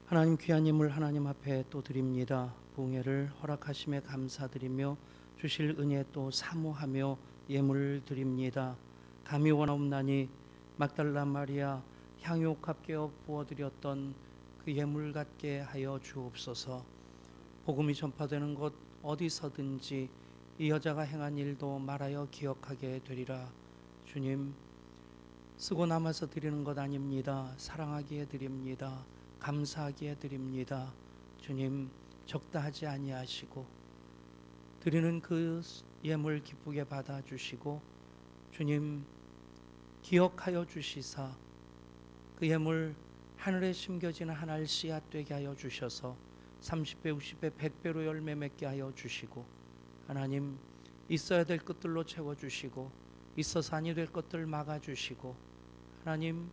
하나님 귀한 예물 하나님 앞에 또 드립니다. 부흥회를 허락하심에 감사드리며 주실 은혜 또 사모하며 예물 드립니다. 감히 원하옵나니 막달라 마리아 향유 값게 부어드렸던 그 예물 같게 하여 주옵소서. 복음이 전파되는 곳 어디서든지 이 여자가 행한 일도 말하여 기억하게 되리라. 주님, 쓰고 남아서 드리는 것 아닙니다. 사랑하기에 드립니다. 감사하기에 드립니다. 주님, 적다 하지 아니하시고 드리는 그 예물 기쁘게 받아주시고 주님 기억하여 주시사 그 예물 하늘에 심겨지는 한 알 씨앗 되게 하여 주셔서 30배, 60배, 100배로 열매 맺게 하여 주시고 하나님 있어야 될 것들로 채워주시고 있어서 아니 될 것들 막아주시고 하나님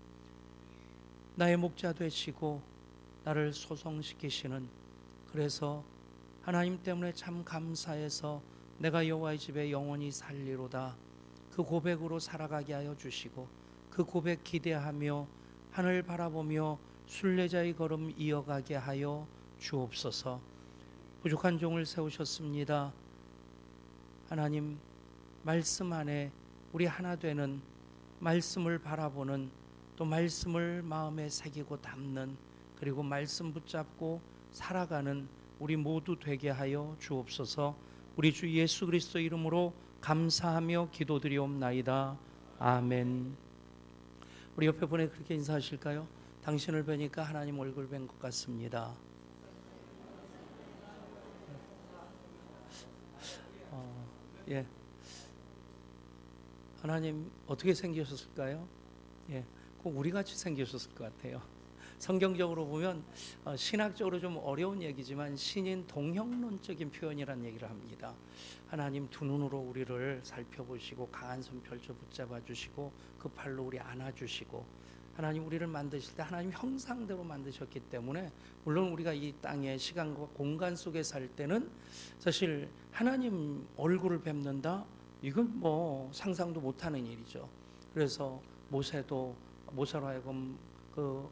나의 목자 되시고 나를 소성시키시는, 그래서 하나님 때문에 참 감사해서 내가 여호와의 집에 영원히 살리로다 그 고백으로 살아가게 하여 주시고 그 고백 기대하며 하늘 바라보며 순례자의 걸음 이어가게 하여 주옵소서. 부족한 종을 세우셨습니다. 하나님 말씀 안에 우리 하나 되는, 말씀을 바라보는, 또 말씀을 마음에 새기고 담는, 그리고 말씀 붙잡고 살아가는 우리 모두 되게 하여 주옵소서. 우리 주 예수 그리스도 이름으로 감사하며 기도드리옵나이다. 아멘. 우리 옆에 분에 그렇게 인사하실까요? 당신을 뵈니까 하나님 얼굴 뵌 것 같습니다. 예. 하나님 어떻게 생기셨을까요? 예. 꼭 우리같이 생기셨을 것 같아요. 성경적으로 보면 신학적으로 좀 어려운 얘기지만 신인 동형론적인 표현이라는 얘기를 합니다. 하나님 두 눈으로 우리를 살펴보시고 강한 손 펼쳐 붙잡아 주시고 그 팔로 우리 안아주시고, 하나님 우리를 만드실 때 하나님 형상대로 만드셨기 때문에 물론 우리가 이 땅의 시간과 공간 속에 살 때는 사실 하나님 얼굴을 뵙는다, 이건 뭐 상상도 못하는 일이죠. 그래서 모세로 하여금 그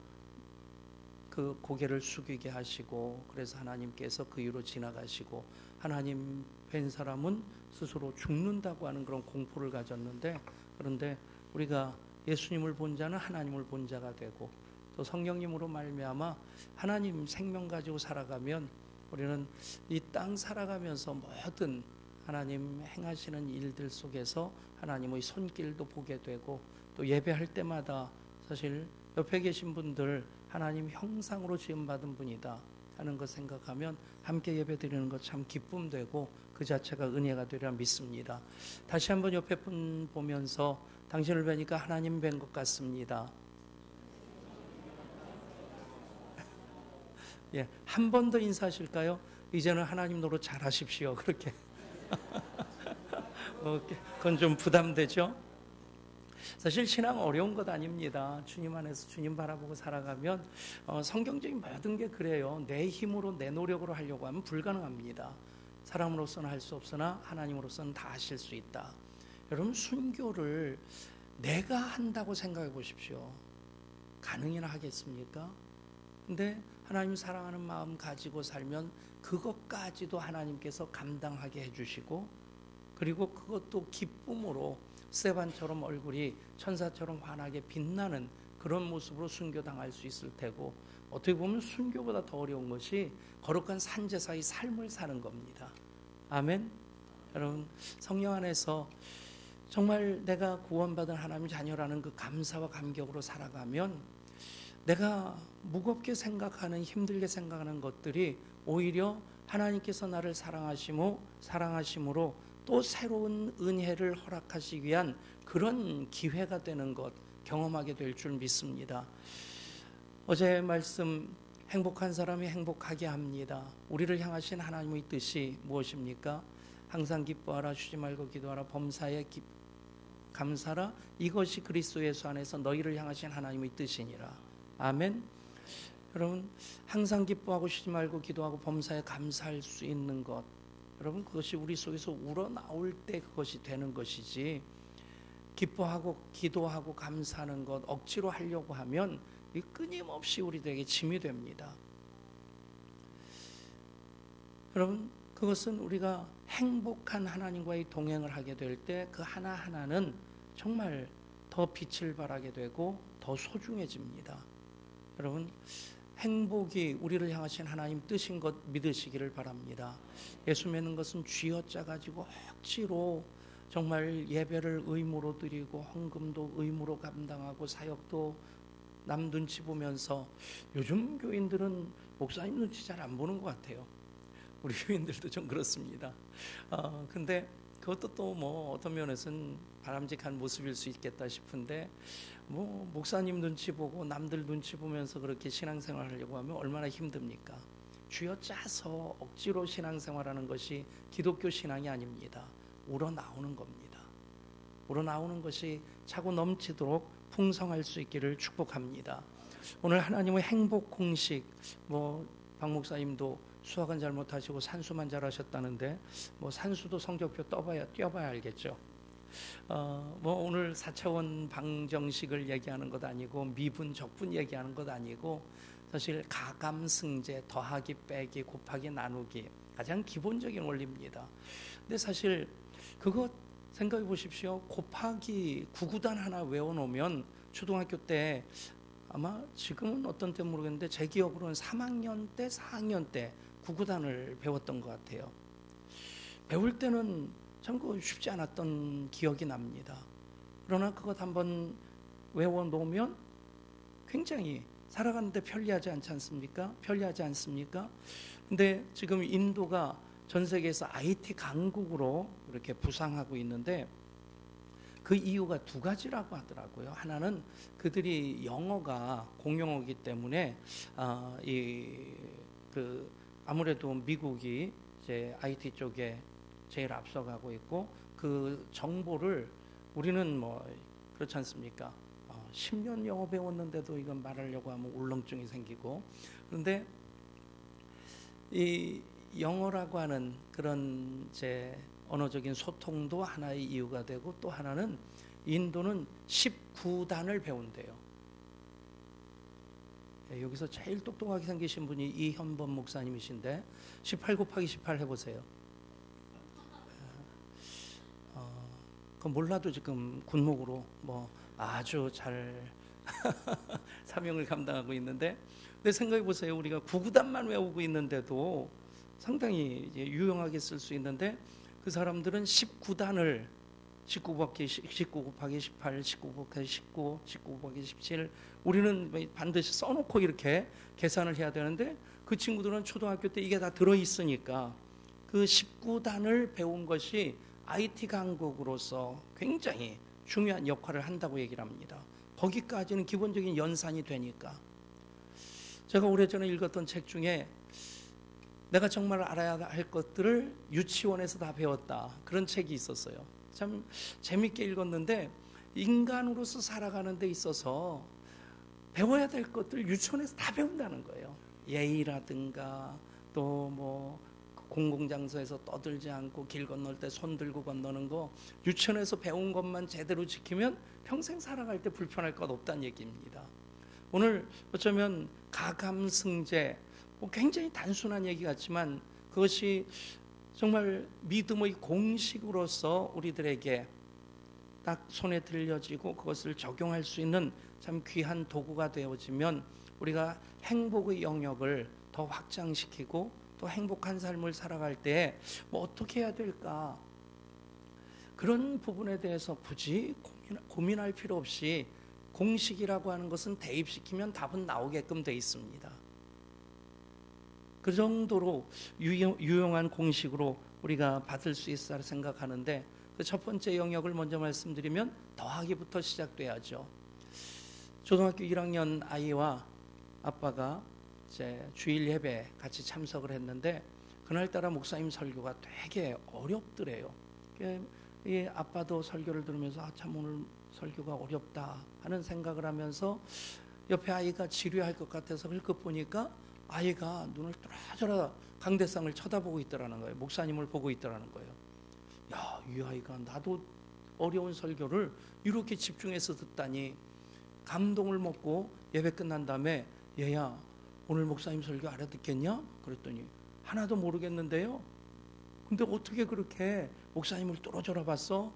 고개를 숙이게 하시고, 그래서 하나님께서 그 위로 지나가시고, 하나님 뵌 사람은 스스로 죽는다고 하는 그런 공포를 가졌는데, 그런데 우리가 예수님을 본 자는 하나님을 본 자가 되고 또 성령님으로 말미암아 하나님 생명 가지고 살아가면 우리는 이 땅 살아가면서 모든 하나님 행하시는 일들 속에서 하나님의 손길도 보게 되고, 또 예배할 때마다 사실 옆에 계신 분들 하나님 형상으로 지음받은 분이다 하는 것 생각하면 함께 예배 드리는 것 참 기쁨되고 그 자체가 은혜가 되리라 믿습니다. 다시 한번 옆에 분 보면서 당신을 뵈니까 하나님 뵌 것 같습니다. 예, 한 번 더 인사하실까요? 이제는 하나님 노릇 잘하십시오. 그렇게. 그건 좀 부담되죠? 사실 신앙 어려운 것 아닙니다. 주님 안에서 주님 바라보고 살아가면 성경적인 모든 게 그래요. 내 힘으로 내 노력으로 하려고 하면 불가능합니다. 사람으로서는 할 수 없으나 하나님으로서는 다 하실 수 있다. 여러분 순교를 내가 한다고 생각해 보십시오. 가능이나 하겠습니까? 근데 하나님 사랑하는 마음 가지고 살면 그것까지도 하나님께서 감당하게 해주시고, 그리고 그것도 기쁨으로 스데반처럼 얼굴이 천사처럼 환하게 빛나는 그런 모습으로 순교당할 수 있을 테고, 어떻게 보면 순교보다 더 어려운 것이 거룩한 산제사의 삶을 사는 겁니다. 아멘. 여러분 성령 안에서 정말 내가 구원받은 하나님 자녀라는 그 감사와 감격으로 살아가면 내가 무겁게 생각하는, 힘들게 생각하는 것들이 오히려 하나님께서 나를 사랑하심으로 또 새로운 은혜를 허락하시기 위한 그런 기회가 되는 것 경험하게 될 줄 믿습니다. 어제 말씀, 행복한 사람이 행복하게 합니다. 우리를 향하신 하나님의 뜻이 무엇입니까? 항상 기뻐하라, 쉬지 말고 기도하라, 범사에 감사라, 이것이 그리스도 예수 안에서 너희를 향하신 하나님의 뜻이니라. 아멘. 여러분 항상 기뻐하고 쉬지 말고 기도하고 범사에 감사할 수 있는 것, 여러분 그것이 우리 속에서 우러나올 때 그것이 되는 것이지, 기뻐하고 기도하고 감사하는 것 억지로 하려고 하면 끊임없이 우리들에게 짐이 됩니다. 여러분, 그것은 우리가 행복한 하나님과의 동행을 하게 될 때 그 하나하나는 정말 더 빛을 발하게 되고 더 소중해집니다. 여러분, 행복이 우리를 향하신 하나님 뜻인 것 믿으시기를 바랍니다. 예수 믿는 것은 쥐어짜 가지고 억지로 정말 예배를 의무로 드리고 헌금도 의무로 감당하고 사역도 남 눈치 보면서, 요즘 교인들은 목사님 눈치 잘 안 보는 것 같아요. 우리 교인들도 좀 그렇습니다. 근데 그것도 또 뭐 어떤 면에서는 바람직한 모습일 수 있겠다 싶은데, 뭐 목사님 눈치 보고 남들 눈치 보면서 그렇게 신앙생활 하려고 하면 얼마나 힘듭니까? 쥐어짜서 억지로 신앙생활하는 것이 기독교 신앙이 아닙니다. 우러나오는 겁니다. 우러나오는 것이 차고 넘치도록 풍성할 수 있기를 축복합니다. 오늘 하나님의 행복 공식, 박 목사님도 수학은 잘 못하시고 산수만 잘하셨다는데, 산수도 성적표 뛰어봐야 알겠죠. 오늘 4차원 방정식을 얘기하는 것 아니고 미분 적분 얘기하는 것 아니고, 사실 가감승제, 더하기 빼기 곱하기 나누기 가장 기본적인 원리입니다. 근데 사실 그거 생각해 보십시오. 곱하기 9구단 하나 외워놓으면 초등학교 때, 아마 지금은 어떤 때 모르겠는데 제 기억으로는 3학년 때 4학년 때 9구단을 배웠던 것 같아요. 배울 때는 참 쉽지 않았던 기억이 납니다. 그러나 그것 한번 외워놓으면 굉장히 살아가는데 편리하지 않지 않습니까? 편리하지 않습니까? 근데 지금 인도가 전 세계에서 IT 강국으로 이렇게 부상하고 있는데, 그 이유가 두 가지라고 하더라고요. 하나는 그들이 영어가 공용어이기 때문에 아무래도 미국이 이제 IT 쪽에 제일 앞서가고 있고, 그 정보를 우리는 그렇지 않습니까? 10년 영어 배웠는데도 이건 말하려고 하면 울렁증이 생기고, 그런데 이 영어라고 하는 그런 언어적인 소통도 하나의 이유가 되고, 또 하나는 인도는 19단을 배운대요. 여기서 제일 똑똑하게 생기신 분이 이현범 목사님이신데 18 곱하기 18 해보세요. 그 몰라도 지금 군목으로 아주 잘 사명을 감당하고 있는데, 근데 생각해 보세요. 우리가 9구단만 외우고 있는데도 상당히 유용하게 쓸 수 있는데, 그 사람들은 19단을 19 곱하기 18, 19 곱하기 19, 19 곱하기 17, 우리는 반드시 써놓고 이렇게 계산을 해야 되는데, 그 친구들은 초등학교 때 이게 다 들어있으니까 그 19단을 배운 것이 IT 강국으로서 굉장히 중요한 역할을 한다고 얘기를 합니다. 거기까지는 기본적인 연산이 되니까. 제가 오래전에 읽었던 책 중에 내가 정말 알아야 할 것들을 유치원에서 다 배웠다, 그런 책이 있었어요. 참 재밌게 읽었는데, 인간으로서 살아가는 데 있어서 배워야 될 것들 유치원에서 다 배운다는 거예요. 예의라든가, 또 공공장소에서 떠들지 않고 길 건널 때 손 들고 건너는 거, 유치원에서 배운 것만 제대로 지키면 평생 살아갈 때 불편할 것 없다는 얘기입니다. 오늘 어쩌면 가감승제, 굉장히 단순한 얘기 같지만 그것이 정말 믿음의 공식으로서 우리들에게 딱 손에 들려지고 그것을 적용할 수 있는 참 귀한 도구가 되어지면, 우리가 행복의 영역을 더 확장시키고 또 행복한 삶을 살아갈 때 어떻게 해야 될까, 그런 부분에 대해서 굳이 고민할 필요 없이 공식이라고 하는 것은 대입시키면 답은 나오게끔 돼 있습니다. 그 정도로 유용한 공식으로 우리가 받을 수 있다고 생각하는데, 그 첫 번째 영역을 먼저 말씀드리면 더하기부터 시작돼야죠. 초등학교 1학년 아이와 아빠가 이제 주일 예배 같이 참석을 했는데, 그날따라 목사님 설교가 되게 어렵더래요. 이 아빠도 설교를 들으면서 참 오늘 설교가 어렵다 하는 생각을 하면서, 옆에 아이가 지루할 것 같아서 흘끗 보니까 아이가 눈을 뚫어져라 강대상을 쳐다보고 있더라는 거예요. 목사님을 보고 있더라는 거예요. 야, 이 아이가 나도 어려운 설교를 이렇게 집중해서 듣다니, 감동을 먹고 예배 끝난 다음에, 얘야 오늘 목사님 설교 알아듣겠냐? 그랬더니 하나도 모르겠는데요. 근데 어떻게 그렇게 목사님을 뚫어져라 봤어?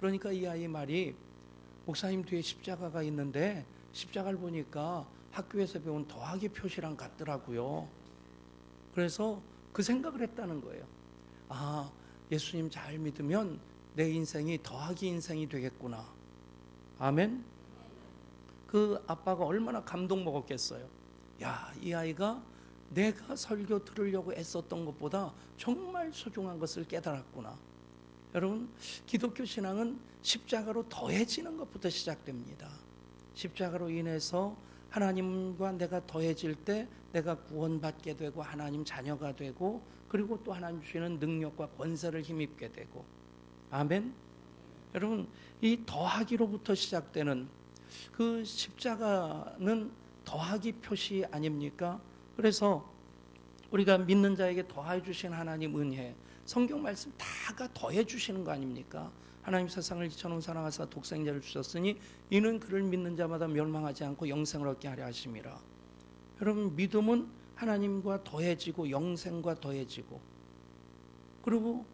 그러니까 이 아이 말이 목사님 뒤에 십자가가 있는데 십자가를 보니까 학교에서 배운 더하기 표시랑 같더라고요. 그래서 그 생각을 했다는 거예요. 아, 예수님 잘 믿으면 내 인생이 더하기 인생이 되겠구나. 아멘. 그 아빠가 얼마나 감동 먹었겠어요. 야, 이 아이가 내가 설교 들으려고 애썼던 것보다 정말 소중한 것을 깨달았구나. 여러분, 기독교 신앙은 십자가로 더해지는 것부터 시작됩니다. 십자가로 인해서 하나님과 내가 더해질 때 내가 구원받게 되고 하나님 자녀가 되고, 그리고 또 하나님 주시는 능력과 권세를 힘입게 되고. 아멘. 여러분, 이 더하기로부터 시작되는 그 십자가는 더하기 표시 아닙니까? 그래서 우리가 믿는 자에게 더해 주신 하나님 은혜, 성경 말씀 다가 더해 주시는 거 아닙니까? 하나님 세상을 이처럼 사랑하사 독생자를 주셨으니 이는 그를 믿는 자마다 멸망하지 않고 영생을 얻게 하려 하심이라. 여러분, 믿음은 하나님과 더해지고 영생과 더해지고, 그리고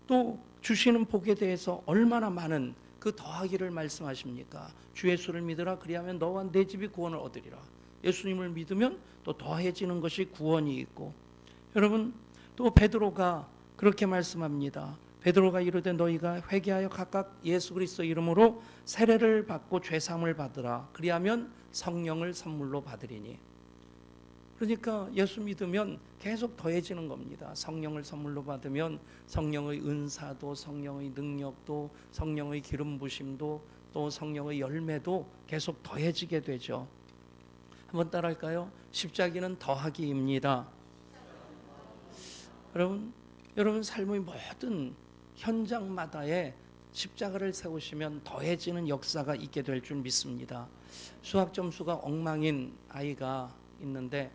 또 주시는 복에 대해서 얼마나 많은 그 더하기를 말씀하십니까? 주 예수를 믿으라, 그리하면 너와 내 집이 구원을 얻으리라. 예수님을 믿으면 또 더해지는 것이 구원이 있고, 여러분, 또 베드로가 그렇게 말씀합니다. 베드로가 이르되 너희가 회개하여 각각 예수 그리스도 이름으로 세례를 받고 죄사함을 받으라. 그리하면 성령을 선물로 받으리니. 그러니까 예수 믿으면 계속 더해지는 겁니다. 성령을 선물로 받으면 성령의 은사도, 성령의 능력도, 성령의 기름 부심도, 또 성령의 열매도 계속 더해지게 되죠. 한번 따라할까요? 십자기는 더하기입니다. 여러분 삶의 모든 현장마다에 십자가를 세우시면 더해지는 역사가 있게 될 줄 믿습니다. 수학 점수가 엉망인 아이가 있는데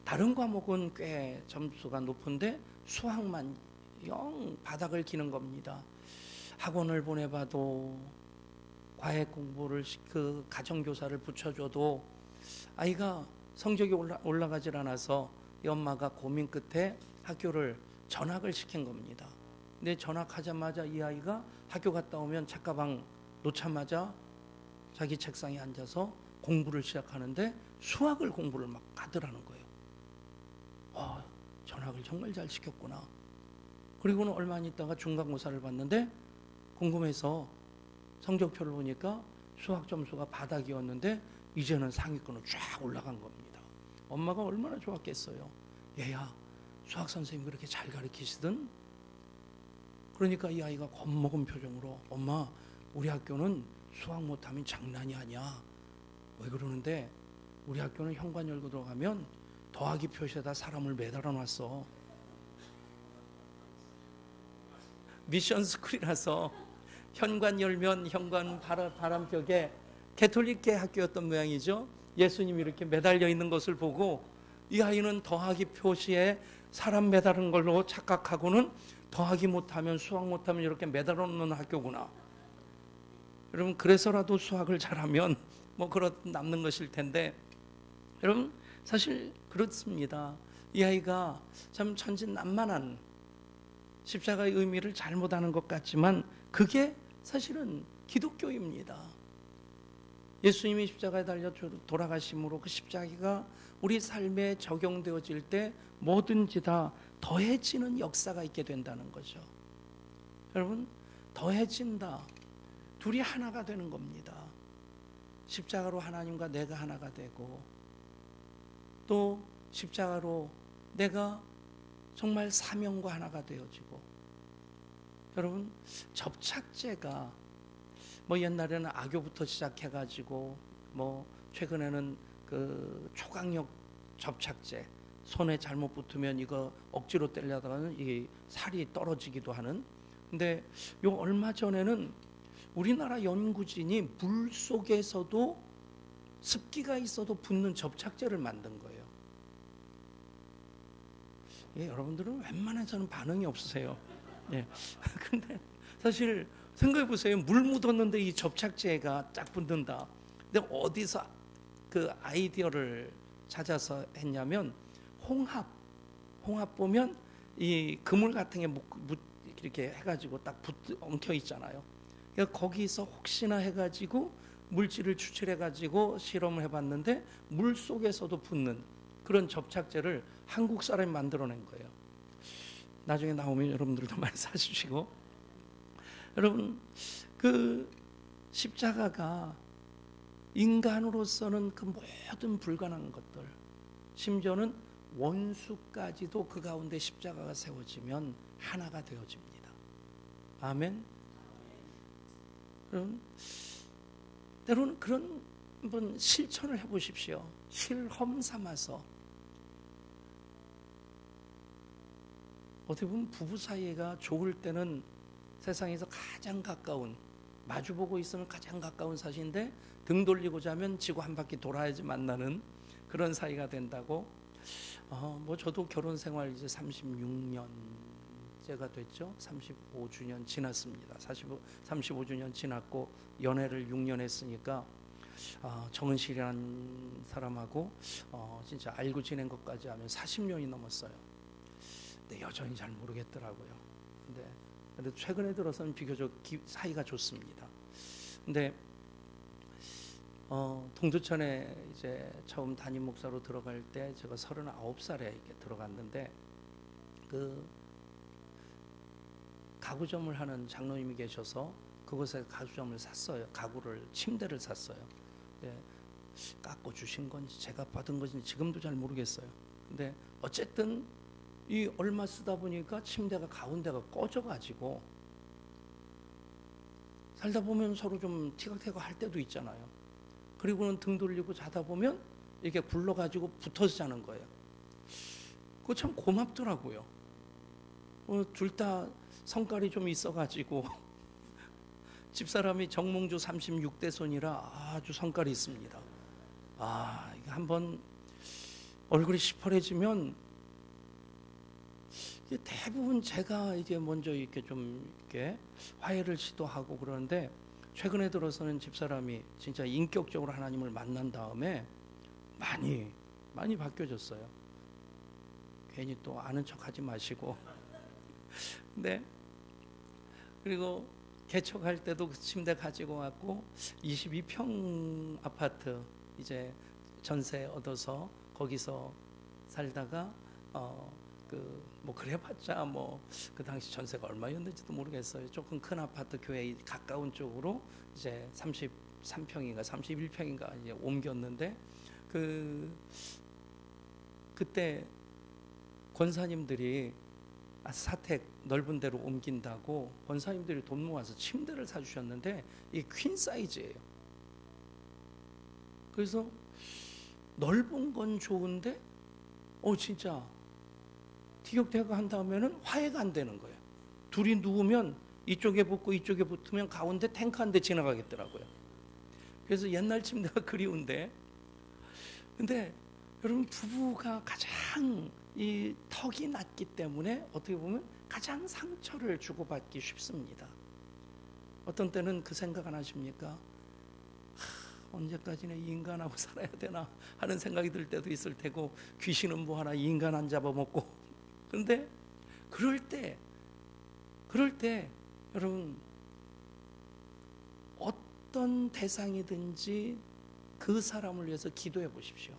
다른 과목은 꽤 점수가 높은데 수학만 영 바닥을 기는 겁니다. 학원을 보내봐도, 과외 공부를 그 가정교사를 붙여줘도 아이가 성적이 올라가질 않아서 이 엄마가 고민 끝에 학교를 전학을 시킨 겁니다. 근데 전학하자마자 이 아이가 학교 갔다 오면 책가방 놓자마자 자기 책상에 앉아서 공부를 시작하는데 수학을 공부를 막 하더라는 거예요. 전학을 정말 잘 시켰구나. 그리고는 얼마 안 있다가 중간고사를 봤는데 궁금해서 성적표를 보니까 수학 점수가 바닥이었는데 이제는 상위권으로 쫙 올라간 겁니다. 엄마가 얼마나 좋았겠어요. 얘야, 수학 선생님 그렇게 잘 가르치시든? 그러니까 이 아이가 겁먹은 표정으로 엄마, 우리 학교는 수학 못하면 장난이 아니야. 왜 그러는데 우리 학교는 현관 열고 들어가면 더하기 표시에다 사람을 매달아 놨어. 미션 스쿨이라서 현관 열면 현관 바람벽에 개톨릭계 학교였던 모양이죠. 예수님이 이렇게 매달려 있는 것을 보고 이 아이는 더하기 표시에 사람 매달은 걸로 착각하고는 더하기 못하면, 수학 못하면 이렇게 매달아 놓는 학교구나. 여러분, 그래서라도 수학을 잘하면 뭐 남는 것일 텐데, 여러분 사실 그렇습니다. 이 아이가 참 천진난만한 십자가의 의미를 잘못하는 것 같지만 그게 사실은 기독교입니다. 예수님이 십자가에 달려 돌아가심으로 그 십자가가 우리 삶에 적용되어질 때 뭐든지 다 더해지는 역사가 있게 된다는 거죠. 여러분, 더해진다. 둘이 하나가 되는 겁니다. 십자가로 하나님과 내가 하나가 되고, 또 십자가로 내가 정말 사명과 하나가 되어지고. 여러분, 접착제가 뭐 옛날에는 악교부터 시작해가지고 뭐 최근에는 그 초강력 접착제, 손에 잘못 붙으면 이거 억지로 떼려다가는 이 살이 떨어지기도 하는. 근데 요 얼마 전에는 우리나라 연구진이 물 속에서도 습기가 있어도 붙는 접착제를 만든 거예요. 예, 여러분들은 웬만해서는 반응이 없으세요. 예. 근데 사실 생각해 보세요. 물 묻었는데 이 접착제가 쫙 붙는다. 근데 어디서 그 아이디어를 찾아서 했냐면 홍합 보면 이 그물 같은 게 이렇게 해가지고 딱 엉켜 있잖아요. 그러니까 거기서 혹시나 해가지고 물질을 추출해가지고 실험을 해봤는데 물 속에서도 붙는 그런 접착제를 한국 사람이 만들어낸 거예요. 나중에 나오면 여러분들도 많이 사주시고. 여러분, 그 십자가가 인간으로서는 그 모든 불가능한 것들, 심지어는 원수까지도 그 가운데 십자가가 세워지면 하나가 되어집니다. 아멘. 그럼 때로는 그런 한번 실천을 해보십시오. 실험 삼아서. 어떻게 보면 부부 사이가 좋을 때는 세상에서 가장 가까운, 마주보고 있으면 가장 가까운 사이인데 등 돌리고 자면 지구 한 바퀴 돌아야지 만나는 그런 사이가 된다고. 뭐 저도 결혼 생활 이제 36년째가 됐죠. 35주년 지났습니다. 35주년 지났고 연애를 6년 했으니까 정은실이라는 사람하고 진짜 알고 지낸 것까지 하면 40년이 넘었어요. 근데 여전히 잘 모르겠더라고요. 근데 최근에 들어서는 비교적 사이가 좋습니다. 근데 동두천에 이제 처음 담임 목사로 들어갈 때 제가 39살에 이렇게 들어갔는데 그 가구점을 하는 장로님이 계셔서 그곳에 가구점을 샀어요. 침대를 샀어요. 근데 깎고 주신 건지 제가 받은 건지 지금도 잘 모르겠어요. 근데 어쨌든 이 얼마 쓰다 보니까 침대가 가운데가 꺼져가지고 살다 보면 서로 좀 티격태격 할 때도 있잖아요. 그리고는 등 돌리고 자다 보면 이렇게 굴러가지고 붙어서 자는 거예요. 그거 참 고맙더라고요. 둘 다 성깔이 좀 있어가지고 집사람이 정몽주 36대 손이라 아주 성깔이 있습니다. 이게 한번 얼굴이 시퍼래지면 대부분 제가 이제 먼저 이렇게 좀 이렇게 화해를 시도하고 그러는데 최근에 들어서는 집사람이 진짜 인격적으로 하나님을 만난 다음에 많이 바뀌어졌어요. 괜히 또 아는 척하지 마시고. 네. 그리고 개척할 때도 그 침대 가지고 왔고 22평 아파트 이제 전세 얻어서 거기서 살다가 뭐 그래봤자 뭐 그 당시 전세가 얼마였는지도 모르겠어요. 조금 큰 아파트 교회 가까운 쪽으로 이제 33평인가 31평인가 이제 옮겼는데 그때 권사님들이 사택 넓은 데로 옮긴다고 권사님들이 돈 모아서 침대를 사주셨는데 이게 퀸 사이즈예요. 그래서 넓은 건 좋은데 진짜 티격태격 한 다음에는 화해가 안 되는 거예요. 둘이 누우면 이쪽에 붙고 이쪽에 붙으면 가운데 탱크 한 대 지나가겠더라고요. 그래서 옛날 침대가 그리운데, 근데 여러분 부부가 가장 이 턱이 낮기 때문에 어떻게 보면 가장 상처를 주고받기 쉽습니다. 어떤 때는 그 생각 안 하십니까? 언제까지나 이 인간하고 살아야 되나 하는 생각이 들 때도 있을 테고, 귀신은 뭐 하나 이 인간 안 잡아먹고. 그런데 그럴 때 여러분 어떤 대상이든지 그 사람을 위해서 기도해 보십시오.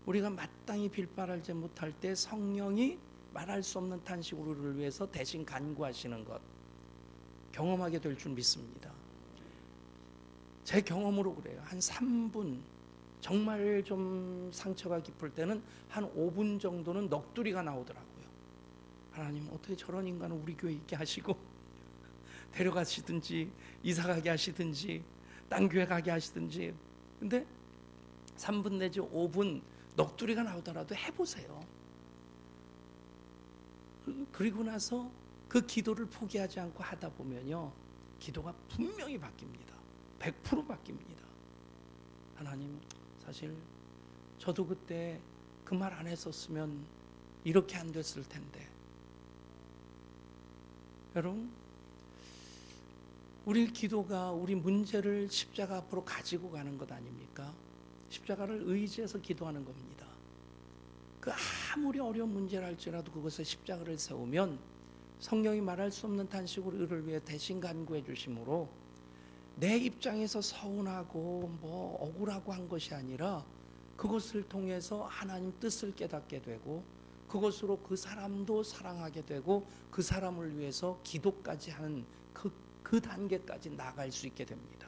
우리가 마땅히 빌바라지 못할 때 성령이 말할 수 없는 탄식으로 우리를 위해서 대신 간구하시는 것 경험하게 될 줄 믿습니다. 제 경험으로 그래요. 한 3분, 정말 좀 상처가 깊을 때는 한 5분 정도는 넋두리가 나오더라고요. 하나님 어떻게 저런 인간을 우리 교회에 있게 하시고 데려가시든지 이사가게 하시든지 딴 교회 가게 하시든지. 근데 3분 내지 5분 넋두리가 나오더라도 해보세요. 그리고 나서 그 기도를 포기하지 않고 하다 보면요, 기도가 분명히 바뀝니다. 100% 바뀝니다. 하나님, 사실 저도 그때 그 말 안 했었으면 이렇게 안 됐을 텐데. 여러분, 우리 기도가 우리 문제를 십자가 앞으로 가지고 가는 것 아닙니까? 십자가를 의지해서 기도하는 겁니다. 그 아무리 어려운 문제를 할지라도 그것에 십자가를 세우면 성령이 말할 수 없는 탄식으로 이를 위해 대신 간구해 주심으로 내 입장에서 서운하고 뭐 억울하고 한 것이 아니라 그것을 통해서 하나님 뜻을 깨닫게 되고 그것으로 그 사람도 사랑하게 되고 그 사람을 위해서 기도까지 하는 그 단계까지 나갈 수 있게 됩니다.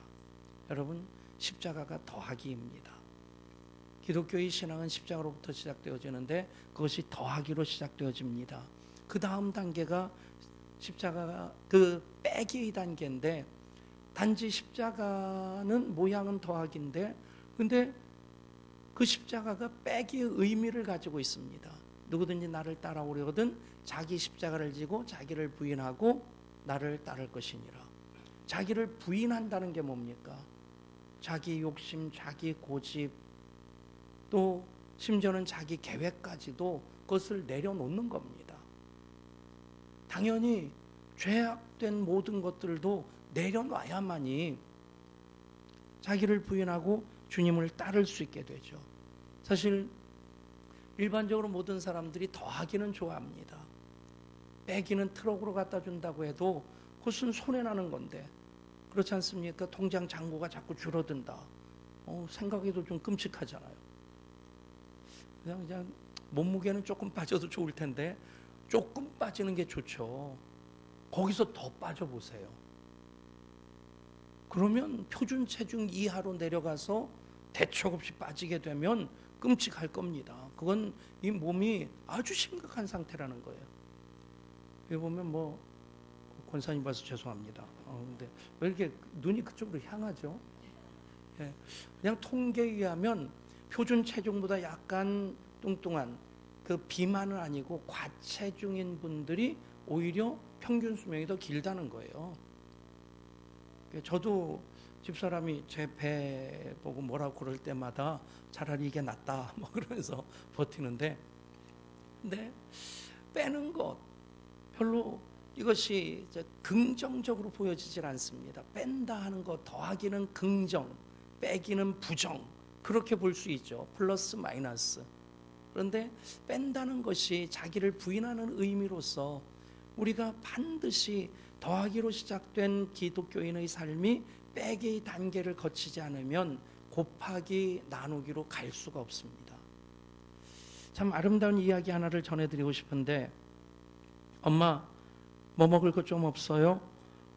여러분, 십자가가 더하기입니다. 기독교의 신앙은 십자가로부터 시작되어지는데 그것이 더하기로 시작되어집니다. 그 다음 단계가 십자가가 그 빼기의 단계인데, 단지 십자가는 모양은 더하기인데 근데 그 십자가가 빼기의 의미를 가지고 있습니다. 누구든지 나를 따라오려거든 자기 십자가를 지고 자기를 부인하고 나를 따를 것이니라. 자기를 부인한다는 게 뭡니까? 자기 욕심, 자기 고집, 또 심지어는 자기 계획까지도 그것을 내려놓는 겁니다. 당연히 죄악된 모든 것들도 내려놔야만이 자기를 부인하고 주님을 따를 수 있게 되죠. 사실 일반적으로 모든 사람들이 더하기는 좋아합니다. 빼기는 트럭으로 갖다 준다고 해도 그것은 손해나는 건데, 그렇지 않습니까? 통장 잔고가 자꾸 줄어든다. 생각해도 좀 끔찍하잖아요. 그냥 몸무게는 조금 빠져도 좋을 텐데 조금 빠지는 게 좋죠. 거기서 더 빠져보세요. 그러면 표준 체중 이하로 내려가서 대책 없이 빠지게 되면 끔찍할 겁니다. 그건 이 몸이 아주 심각한 상태라는 거예요. 여기 보면 뭐 권사님 봐서 죄송합니다. 근데 왜 이렇게 눈이 그쪽으로 향하죠? 예, 그냥 통계에 의하면 표준 체중보다 약간 뚱뚱한 그 비만은 아니고 과체중인 분들이 오히려 평균 수명이 더 길다는 거예요. 저도 집사람이 제 배 보고 뭐라고 그럴 때마다 차라리 이게 낫다 뭐 그러면서 버티는데, 근데 빼는 것 별로 이것이 긍정적으로 보여지질 않습니다. 뺀다 하는 것, 더하기는 긍정, 빼기는 부정, 그렇게 볼 수 있죠. 플러스 마이너스. 그런데 뺀다는 것이 자기를 부인하는 의미로서 우리가 반드시 더하기로 시작된 기독교인의 삶이 빼기의 단계를 거치지 않으면 곱하기 나누기로 갈 수가 없습니다. 참 아름다운 이야기 하나를 전해드리고 싶은데, 엄마 뭐 먹을 것 좀 없어요?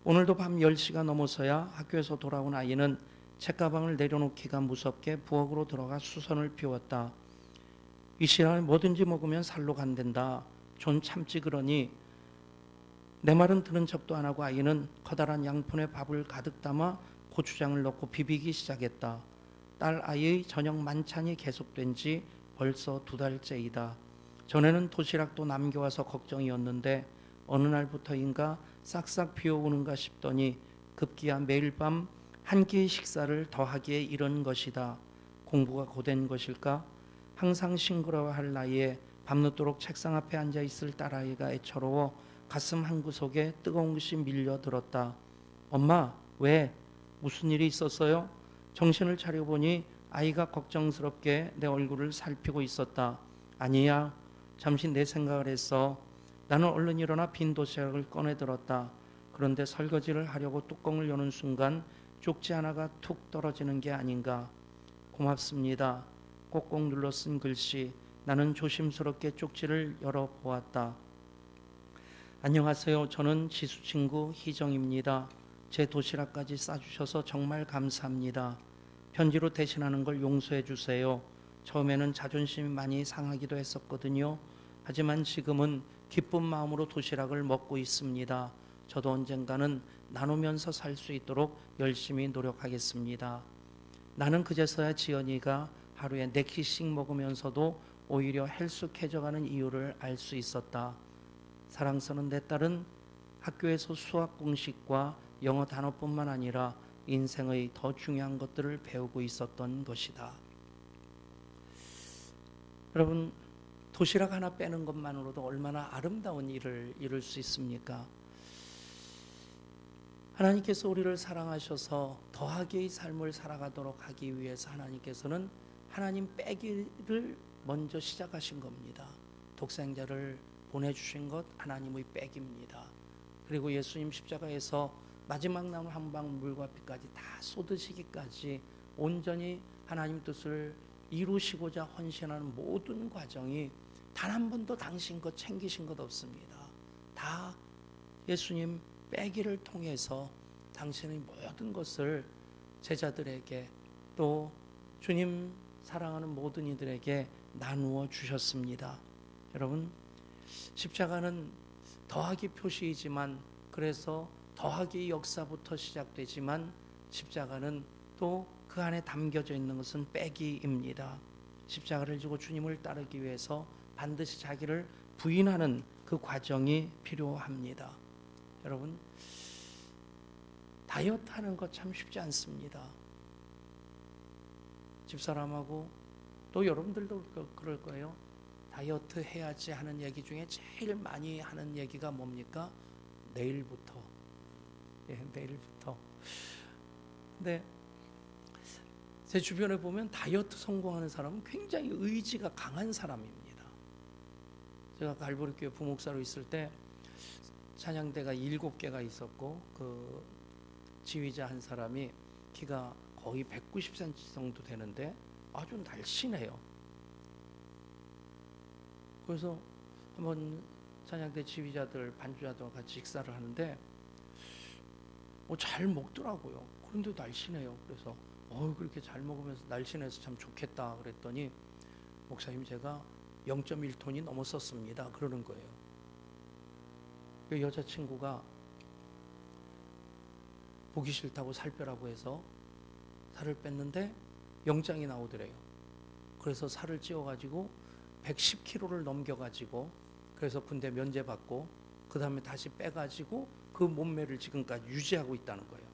오늘도 밤 10시가 넘어서야 학교에서 돌아온 아이는 책가방을 내려놓기가 무섭게 부엌으로 들어가 수선을 피웠다. 이 시간에 뭐든지 먹으면 살로 간댄다. 좀 참지 그러니 내 말은 들은 척도 안 하고 아이는 커다란 양푼에 밥을 가득 담아 고추장을 넣고 비비기 시작했다. 딸 아이의 저녁 만찬이 계속된 지 벌써 2달째이다. 전에는 도시락도 남겨와서 걱정이었는데 어느 날부터인가 싹싹 비워오는가 싶더니 급기야 매일 밤 한 끼의 식사를 더하기에 이런 것이다. 공부가 고된 것일까? 항상 싱그러워할 나이에 밤늦도록 책상 앞에 앉아있을 딸아이가 애처로워 가슴 한구석에 뜨거운 것이 밀려들었다. 엄마, 왜? 무슨 일이 있었어요? 정신을 차려보니 아이가 걱정스럽게 내 얼굴을 살피고 있었다. 아니야, 잠시 내 생각을 했어. 나는 얼른 일어나 빈 도시락을 꺼내 들었다. 그런데 설거지를 하려고 뚜껑을 여는 순간 쪽지 하나가 툭 떨어지는 게 아닌가. 고맙습니다. 꼭꼭 눌러 쓴 글씨. 나는 조심스럽게 쪽지를 열어보았다. 안녕하세요. 저는 지수 친구 희정입니다. 제 도시락까지 싸주셔서 정말 감사합니다. 편지로 대신하는 걸 용서해 주세요. 처음에는 자존심이 많이 상하기도 했었거든요. 하지만 지금은 기쁜 마음으로 도시락을 먹고 있습니다. 저도 언젠가는 나누면서 살 수 있도록 열심히 노력하겠습니다. 나는 그제서야 지연이가 하루에 4끼씩 먹으면서도 오히려 헬쑥해져가는 이유를 알 수 있었다. 사랑스러운 내 딸은 학교에서 수학 공식과 영어 단어뿐만 아니라 인생의 더 중요한 것들을 배우고 있었던 것이다. 여러분, 도시락 하나 빼는 것만으로도 얼마나 아름다운 일을 이룰 수 있습니까? 하나님께서 우리를 사랑하셔서 더하기의 삶을 살아가도록 하기 위해서 하나님께서는 하나님 빼기를 먼저 시작하신 겁니다. 독생자를 보내주신 것 하나님의 백입니다. 그리고 예수님 십자가에서 마지막 남은 한 방울 물과 피까지 다 쏟으시기까지 온전히 하나님 뜻을 이루시고자 헌신하는 모든 과정이 단 한 번도 당신 것 챙기신 것 없습니다. 다 예수님 빼기를 통해서 당신의 모든 것을 제자들에게 또 주님 사랑하는 모든 이들에게 나누어 주셨습니다. 여러분, 십자가는 더하기 표시이지만, 그래서 더하기 역사부터 시작되지만 십자가는 또 그 안에 담겨져 있는 것은 빼기입니다. 십자가를 지고 주님을 따르기 위해서 반드시 자기를 부인하는 그 과정이 필요합니다. 여러분, 다이어트 하는 것 참 쉽지 않습니다. 집사람하고 또 여러분들도 그럴 거예요. 다이어트 해야지 하는 얘기 중에 제일 많이 하는 얘기가 뭡니까? 내일부터. 내일부터. 근데 제 주변에 보면 다이어트 성공하는 사람은 굉장히 의지가 강한 사람입니다. 제가 갈보리교회 부목사로 있을 때 찬양대가 7개가 있었고, 그 지휘자 한 사람이 키가 거의 190cm 정도 되는데 아주 날씬해요. 그래서 한번 찬양대 지휘자들, 반주자들과 같이 식사를 하는데 잘 먹더라고요. 그런데 날씬해요. 그래서 그렇게 잘 먹으면서 날씬해서 참 좋겠다 그랬더니, 목사님 제가 0.1톤이 넘었었습니다 그러는 거예요. 그 여자친구가 보기 싫다고 살 빼라고 해서 살을 뺐는데 영장이 나오더래요. 그래서 살을 찌워가지고 110kg를 넘겨가지고, 그래서 군대 면제받고 그 다음에 다시 빼가지고 그 몸매를 지금까지 유지하고 있다는 거예요.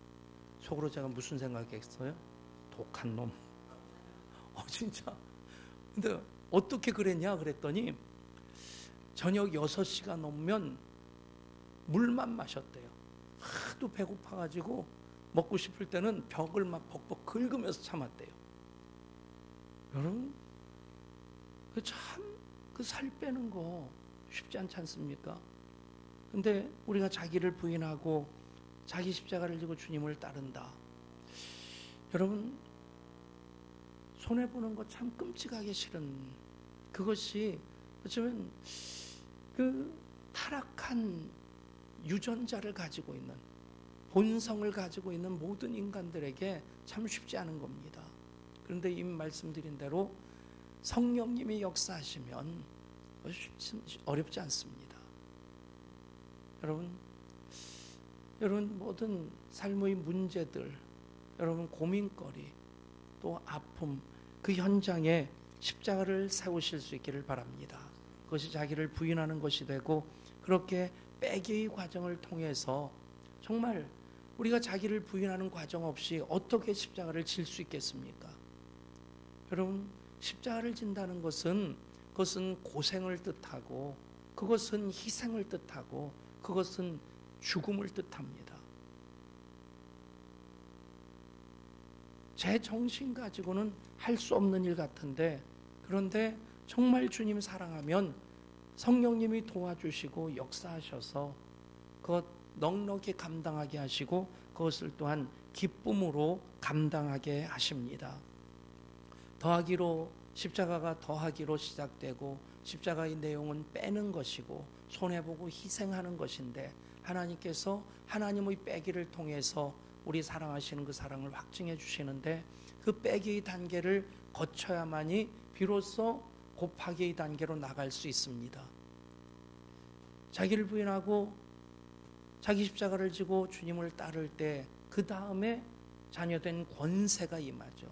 속으로 제가 무슨 생각했어요? 독한 놈. 진짜. 근데 어떻게 그랬냐 그랬더니, 저녁 6시가 넘으면 물만 마셨대요. 하도 배고파가지고 먹고 싶을 때는 벽을 막 벅벅 긁으면서 참았대요. 여러분, 그 살 빼는 거 쉽지 않지 않습니까? 근데 우리가 자기를 부인하고 자기 십자가를 지고 주님을 따른다. 여러분, 손해보는 거 참 끔찍하게 싫은, 그것이 어쩌면 그 타락한 유전자를 가지고 있는, 본성을 가지고 있는 모든 인간들에게 참 쉽지 않은 겁니다. 그런데 이미 말씀드린 대로 성령님이 역사하시면 어렵지 않습니다. 여러분 모든 삶의 문제들, 여러분 고민거리, 또 아픔, 그 현장에 십자가를 세우실 수 있기를 바랍니다. 그것이 자기를 부인하는 것이 되고, 그렇게 빼기의 과정을 통해서 정말 우리가 자기를 부인하는 과정 없이 어떻게 십자가를 질 수 있겠습니까? 여러분, 십자가를 진다는 것은, 그것은 고생을 뜻하고, 그것은 희생을 뜻하고, 그것은 죽음을 뜻합니다. 제 정신 가지고는 할 수 없는 일 같은데, 그런데 정말 주님 사랑하면 성령님이 도와주시고 역사하셔서 그것 넉넉히 감당하게 하시고, 그것을 또한 기쁨으로 감당하게 하십니다. 십자가가 더하기로 시작되고, 십자가의 내용은 빼는 것이고 손해보고 희생하는 것인데, 하나님께서 하나님의 빼기를 통해서 우리 사랑하시는 그 사랑을 확증해 주시는데, 그 빼기의 단계를 거쳐야만이 비로소 곱하기의 단계로 나갈 수 있습니다. 자기를 부인하고 자기 십자가를 지고 주님을 따를 때, 그 다음에 자녀된 권세가 임하죠.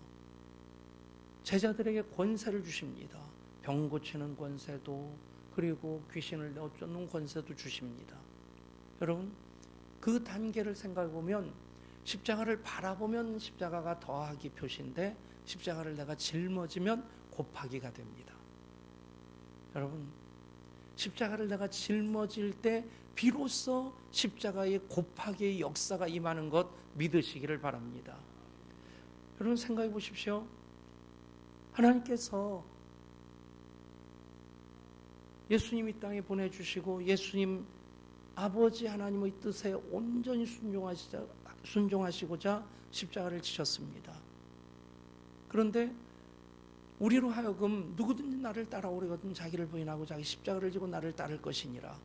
제자들에게 권세를 주십니다. 병 고치는 권세도, 그리고 귀신을 내쫓는 권세도 주십니다. 여러분, 그 단계를 생각해 보면, 십자가를 바라보면 십자가가 더하기 표시인데, 십자가를 내가 짊어지면 곱하기가 됩니다. 여러분, 십자가를 내가 짊어질 때 비로소 십자가의 곱하기의 역사가 임하는 것 믿으시기를 바랍니다. 여러분, 생각해 보십시오. 하나님께서 예수님 이 땅에 보내주시고 예수님 아버지 하나님의 뜻에 온전히 순종하시고자 십자가를 지셨습니다. 그런데 우리로 하여금 누구든지 나를 따라오려거든 자기를 부인하고 자기 십자가를 지고 나를 따를 것이니라.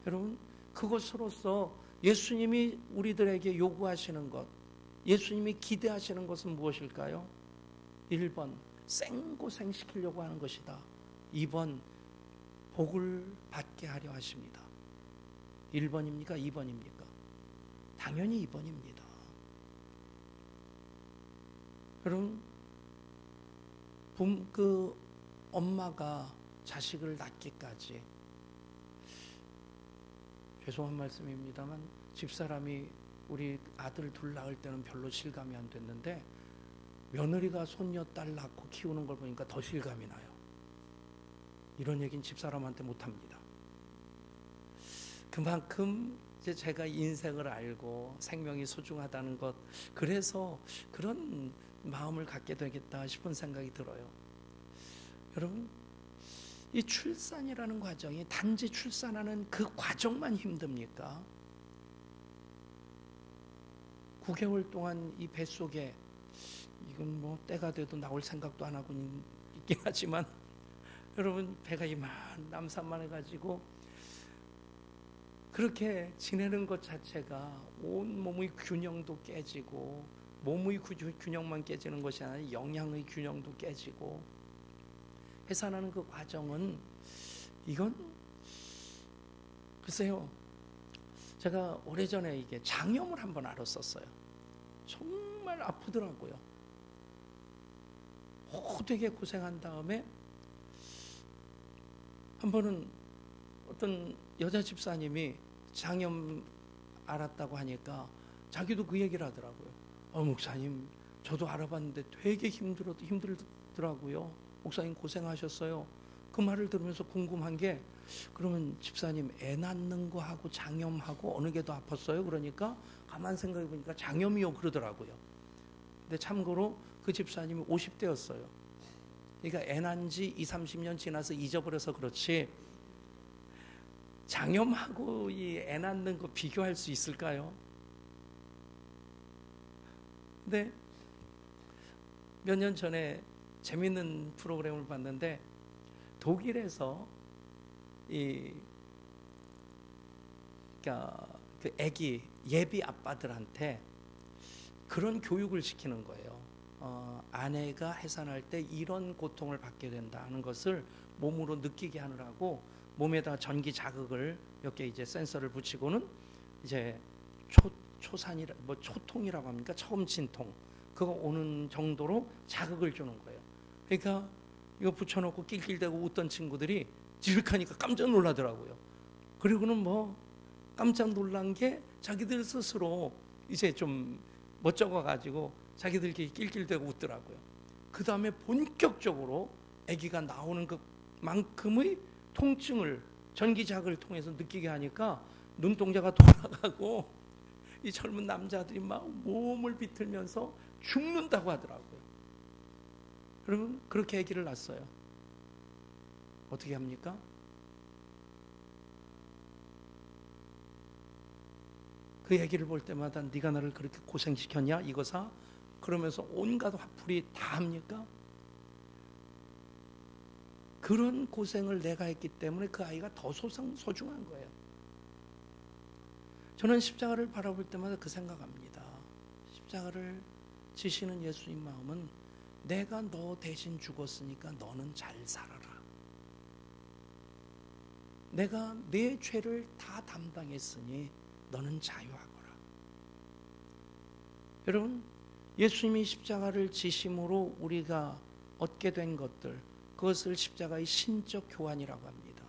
여러분, 그것으로서 예수님이 우리들에게 요구하시는 것, 예수님이 기대하시는 것은 무엇일까요? 1번, 생고생시키려고 하는 것이다. 2번, 복을 받게 하려 하십니다. 1번입니까? 2번입니까? 당연히 2번입니다. 여러분, 그 엄마가 자식을 낳기까지, 죄송한 말씀입니다만 집사람이 우리 아들 둘 낳을 때는 별로 실감이 안 됐는데 며느리가 손녀 딸 낳고 키우는 걸 보니까 더 실감이 나요. 이런 얘기는 집사람한테 못합니다. 그만큼 이제 제가 인생을 알고 생명이 소중하다는 것, 그래서 그런 마음을 갖게 되겠다 싶은 생각이 들어요. 여러분, 이 출산이라는 과정이 단지 출산하는 그 과정만 힘듭니까? 9개월 동안 이 뱃속에, 이건 뭐 때가 돼도 나올 생각도 안 하고 있긴 하지만 여러분, 배가 이만 남산만해가지고 그렇게 지내는 것 자체가 온 몸의 균형도 깨지고, 몸의 균형만 깨지는 것이 아니라 영양의 균형도 깨지고 해산하는 그 과정은, 이건 글쎄요, 제가 오래전에 이게 장염을 한번 앓았었어요. 정말 아프더라고요. 되게 고생한 다음에 한 번은 어떤 여자 집사님이 장염 앓았다고 하니까 자기도 그 얘기를 하더라고요. 목사님, 저도 알아봤는데 되게 힘들더라고요. 목사님 고생하셨어요. 그 말을 들으면서 궁금한 게, 그러면 집사님 애 낳는 거하고 장염하고 어느 게 더 아팠어요? 그러니까 가만 생각해 보니까 장염이요 그러더라고요. 근데 참고로 그 집사님이 50대였어요. 그러니까 애 낳은 지 20-30년 지나서 잊어버려서 그렇지, 장염하고 이 애 낳는 거 비교할 수 있을까요? 근데 몇 년 전에 재밌는 프로그램을 봤는데, 독일에서 그 아기 예비 아빠들한테 그런 교육을 시키는 거예요. 아내가 해산할 때 이런 고통을 받게 된다는 것을 몸으로 느끼게 하느라고 몸에다 전기 자극을 몇 개 이제 센서를 붙이고는 이제 초산이라 뭐 초통이라고 합니까? 처음 진통 그거 오는 정도로 자극을 주는 거예요. 그러니까 이거 붙여놓고 낄낄대고 웃던 친구들이 지극하니까 깜짝 놀라더라고요. 그리고는 뭐 깜짝 놀란 게 자기들 스스로 이제 좀 멋쩍어가지고 자기들끼리 낄낄대고 웃더라고요. 그 다음에 본격적으로 아기가 나오는 그만큼의 통증을 전기자극을 통해서 느끼게 하니까 눈동자가 돌아가고 이 젊은 남자들이 막 몸을 비틀면서 죽는다고 하더라고요. 여러분, 그렇게 아기를 낳았어요. 어떻게 합니까? 그 아기를 볼 때마다 네가 나를 그렇게 고생시켰냐 이거사? 그러면서 온갖 화풀이 다 합니까? 그런 고생을 내가 했기 때문에 그 아이가 더 소중한 거예요. 저는 십자가를 바라볼 때마다 그 생각합니다. 십자가를 지시는 예수님 마음은 내가 너 대신 죽었으니까 너는 잘 살아라. 내가 내 죄를 다 담당했으니 너는 자유하거라. 여러분, 예수님이 십자가를 지심으로 우리가 얻게 된 것들, 그것을 십자가의 신적 교환이라고 합니다.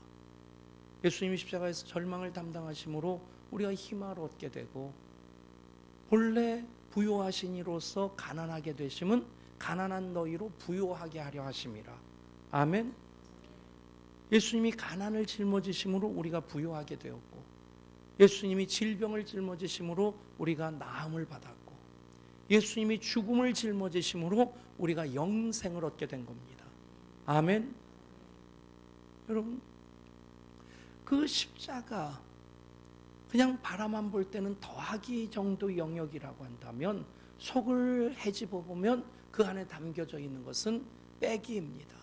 예수님이 십자가에서 절망을 담당하심으로 우리가 희망을 얻게 되고, 본래 부요하신 이로서 가난하게 되심은 가난한 너희로 부요하게 하려 하심이라. 아멘. 예수님이 가난을 짊어지심으로 우리가 부요하게 되었고, 예수님이 질병을 짊어지심으로 우리가 나음을 받았고, 예수님이 죽음을 짊어지심으로 우리가 영생을 얻게 된 겁니다. 아멘. 여러분, 그 십자가 그냥 바라만 볼 때는 더하기 정도 영역이라고 한다면 속을 헤집어 보면 그 안에 담겨져 있는 것은 빼기입니다.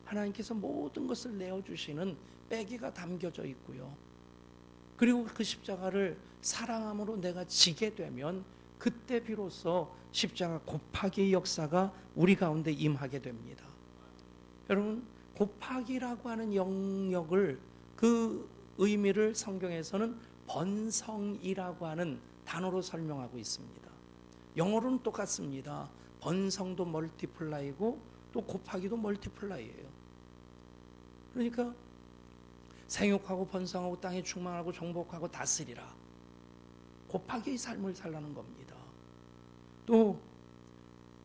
하나님께서 모든 것을 내어주시는 빼기가 담겨져 있고요. 그리고 그 십자가를 사랑함으로 내가 지게 되면 그때 비로소 십자가 곱하기의 역사가 우리 가운데 임하게 됩니다. 여러분, 곱하기라고 하는 영역을, 그 의미를 성경에서는 번성이라고 하는 단어로 설명하고 있습니다. 영어로는 똑같습니다. 번성도 멀티플라이고 또 곱하기도 멀티플라이예요. 그러니까 생육하고 번성하고 땅에 충만하고 정복하고 다스리라. 곱하기의 삶을 살라는 겁니다. 또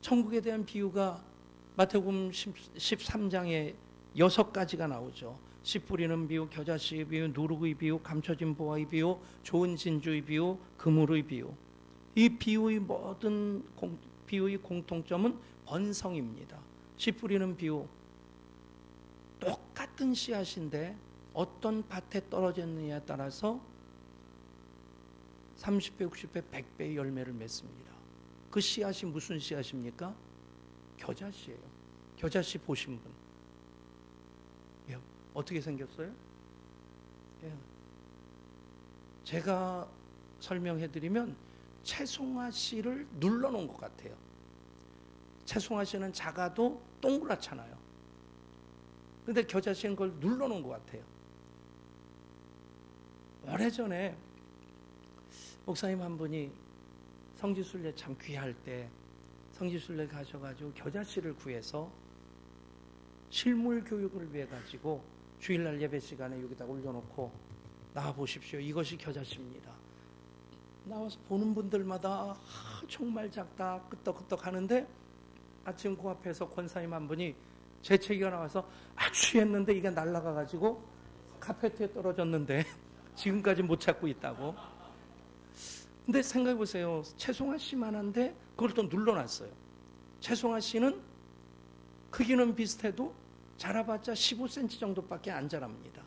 천국에 대한 비유가 마태복음 13장에 6가지가 나오죠. 씨 뿌리는 비유, 겨자씨의 비유, 누룩의 비유, 감춰진 보화의 비유, 좋은 진주의 비유, 그물의 비유. 이 비유의 모든 비유의 공통점은 번성입니다. 씨 뿌리는 비유, 똑같은 씨앗인데 어떤 밭에 떨어졌느냐에 따라서 30배, 60배, 100배의 열매를 맺습니다. 그 씨앗이 무슨 씨앗입니까? 겨자씨예요. 겨자씨 보신 분. 예, 어떻게 생겼어요? 예. 제가 설명해드리면 채송화 씨를 눌러놓은 것 같아요. 채송화 씨는 작아도 동그랗잖아요. 그런데 겨자씨는 그걸 눌러놓은 것 같아요. 오래전에 목사님 한 분이 성지순례 참 귀할 때 성지순례 가셔가지고 겨자씨를 구해서 실물 교육을 위해 가지고 주일날 예배 시간에 여기다 올려놓고 나와 보십시오. 이것이 겨자씨입니다. 나와서 보는 분들마다 정말 작다 끄떡끄떡 하는데 아침 그 앞에서 권사님 한 분이 재채기가 나와서 취했는데 이게 날아가가지고 카페트에 떨어졌는데 지금까지 못 찾고 있다고. 근데 생각해 보세요. 채송아 씨만한데 그걸 또 눌러놨어요. 채송아 씨는 크기는 비슷해도 자라봤자 15cm 정도밖에 안 자랍니다.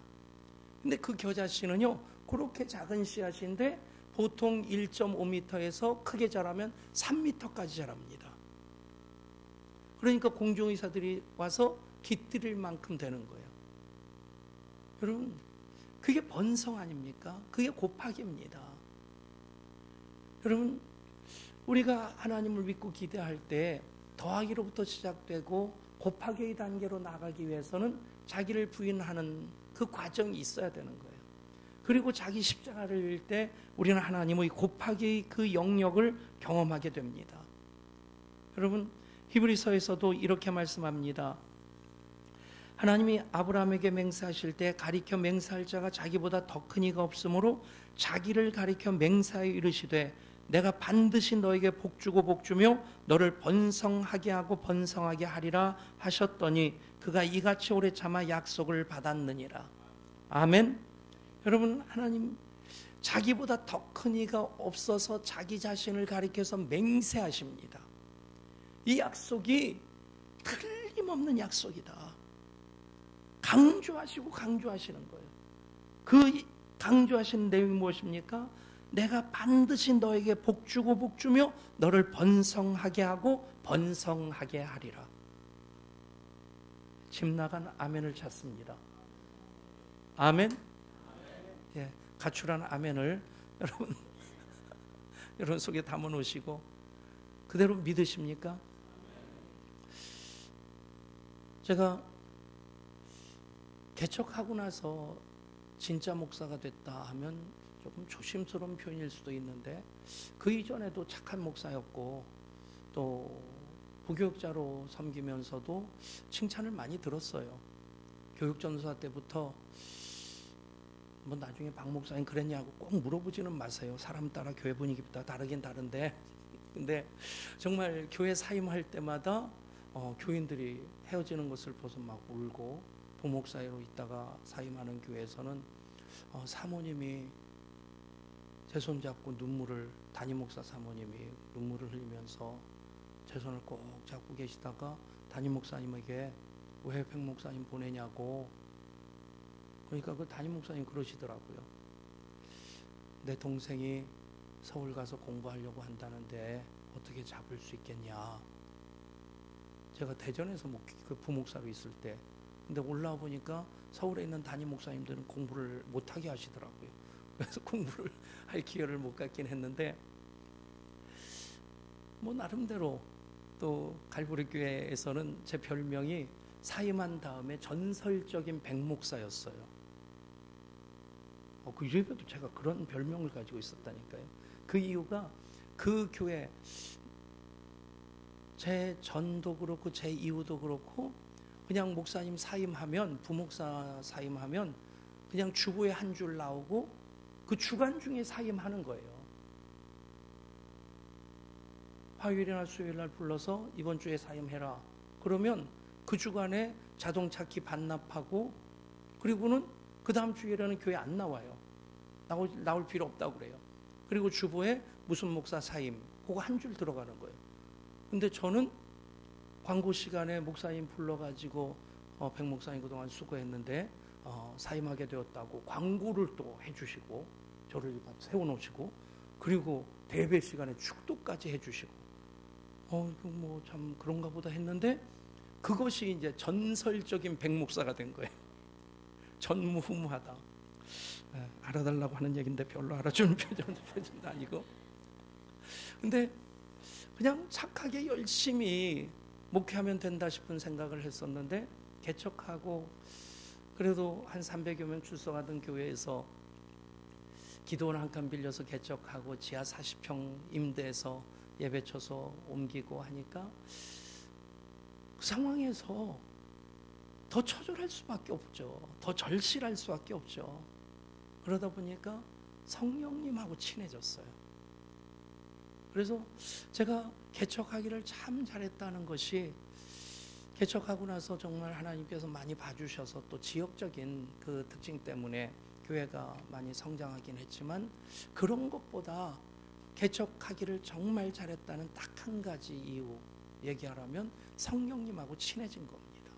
근데 그 겨자 씨는요, 그렇게 작은 씨앗인데 보통 1.5m에서 크게 자라면 3m까지 자랍니다. 그러니까 공중의사들이 와서 깃들일 만큼 되는 거예요. 여러분, 그게 번성 아닙니까? 그게 곱하기입니다. 여러분, 우리가 하나님을 믿고 기대할 때 더하기로부터 시작되고 곱하기의 단계로 나가기 위해서는 자기를 부인하는 그 과정이 있어야 되는 거예요. 그리고 자기 십자가를 질 때 우리는 하나님의 곱하기의 그 영역을 경험하게 됩니다. 여러분, 히브리서에서도 이렇게 말씀합니다. 하나님이 아브라함에게 맹세하실 때 가리켜 맹세할 자가 자기보다 더 큰 이가 없으므로 자기를 가리켜 맹세하여 이르시되 내가 반드시 너에게 복주고 복주며 너를 번성하게 하고 번성하게 하리라 하셨더니 그가 이같이 오래 참아 약속을 받았느니라. 아멘. 여러분, 하나님 자기보다 더 큰 이가 없어서 자기 자신을 가리켜서 맹세하십니다. 이 약속이 틀림없는 약속이다. 강조하시고 강조하시는 거예요. 그 강조하시는 내용이 무엇입니까? 내가 반드시 너에게 복주고 복주며 너를 번성하게 하고 번성하게 하리라. 집 나간 아멘을 찾습니다. 아멘? 예, 가출한 아멘을 여러분 속에 담아 놓으시고 그대로 믿으십니까? 제가 개척하고 나서 진짜 목사가 됐다 하면 조금 조심스러운 표현일 수도 있는데 그 이전에도 착한 목사였고 또 부교육자로 섬기면서도 칭찬을 많이 들었어요. 교육전도사 때부터 뭐 나중에 박 목사님 그랬냐고 꼭 물어보지는 마세요. 사람 따라 교회 분위기보다 다르긴 다른데 근데 정말 교회 사임할 때마다 교인들이 헤어지는 것을 보서 막 울고 부목사로 있다가 사임하는 교회에서는 사모님이 제 손 잡고 담임 목사 사모님이 눈물을 흘리면서 제 손을 꼭 잡고 계시다가 담임 목사님에게 왜 백 목사님 보내냐고 그러니까 그 담임 목사님 그러시더라고요. 내 동생이 서울 가서 공부하려고 한다는데 어떻게 잡을 수 있겠냐. 제가 대전에서 그 부목사로 있을 때, 근데 올라와 보니까 서울에 있는 담임 목사님들은 공부를 못하게 하시더라고요. 그래서 공부를 할 기회를 못 갖긴 했는데, 뭐 나름대로 또 갈보리 교회에서는 제 별명이 사임한 다음에 전설적인 백목사였어요. 그 이후에도 제가 그런 별명을 가지고 있었다니까요. 그 이유가 그 교회, 제 전도 그렇고 제 이후도 그렇고 그냥 목사님 사임하면, 부목사 사임하면 그냥 주보에 한 줄 나오고 그 주간 중에 사임하는 거예요. 화요일이나 수요일날 불러서 이번 주에 사임해라. 그러면 그 주간에 자동차 키 반납하고, 그리고는 그 다음 주일에는 교회 안 나와요. 나올 필요 없다고 그래요. 그리고 주보에 무슨 목사 사임, 그거 한 줄 들어가는 거예요. 근데 저는 광고 시간에 목사님 불러가지고 백 목사님 그동안 수고했는데 사임하게 되었다고 광고를 또 해주시고, 저를 세워놓으시고, 그리고 대배 시간에 축도까지 해주시고, 뭐 참 그런가 보다 했는데, 그것이 이제 전설적인 백 목사가 된 거예요. 전무후무하다. 알아달라고 하는 얘기인데 별로 알아주는 표정도 아니고. 근데 그냥 착하게 열심히 목회하면 된다 싶은 생각을 했었는데, 개척하고 그래도 한 300여 명 출석하던 교회에서 기도원 한 칸 빌려서 개척하고 지하 40평 임대해서 예배처소 옮기고 하니까 그 상황에서 더 처절할 수밖에 없죠. 더 절실할 수밖에 없죠. 그러다 보니까 성령님하고 친해졌어요. 그래서 제가 개척하기를 참 잘했다는 것이, 개척하고 나서 정말 하나님께서 많이 봐주셔서 또 지역적인 그 특징 때문에 교회가 많이 성장하긴 했지만, 그런 것보다 개척하기를 정말 잘했다는 딱 한 가지 이유 얘기하라면 성령님하고 친해진 겁니다.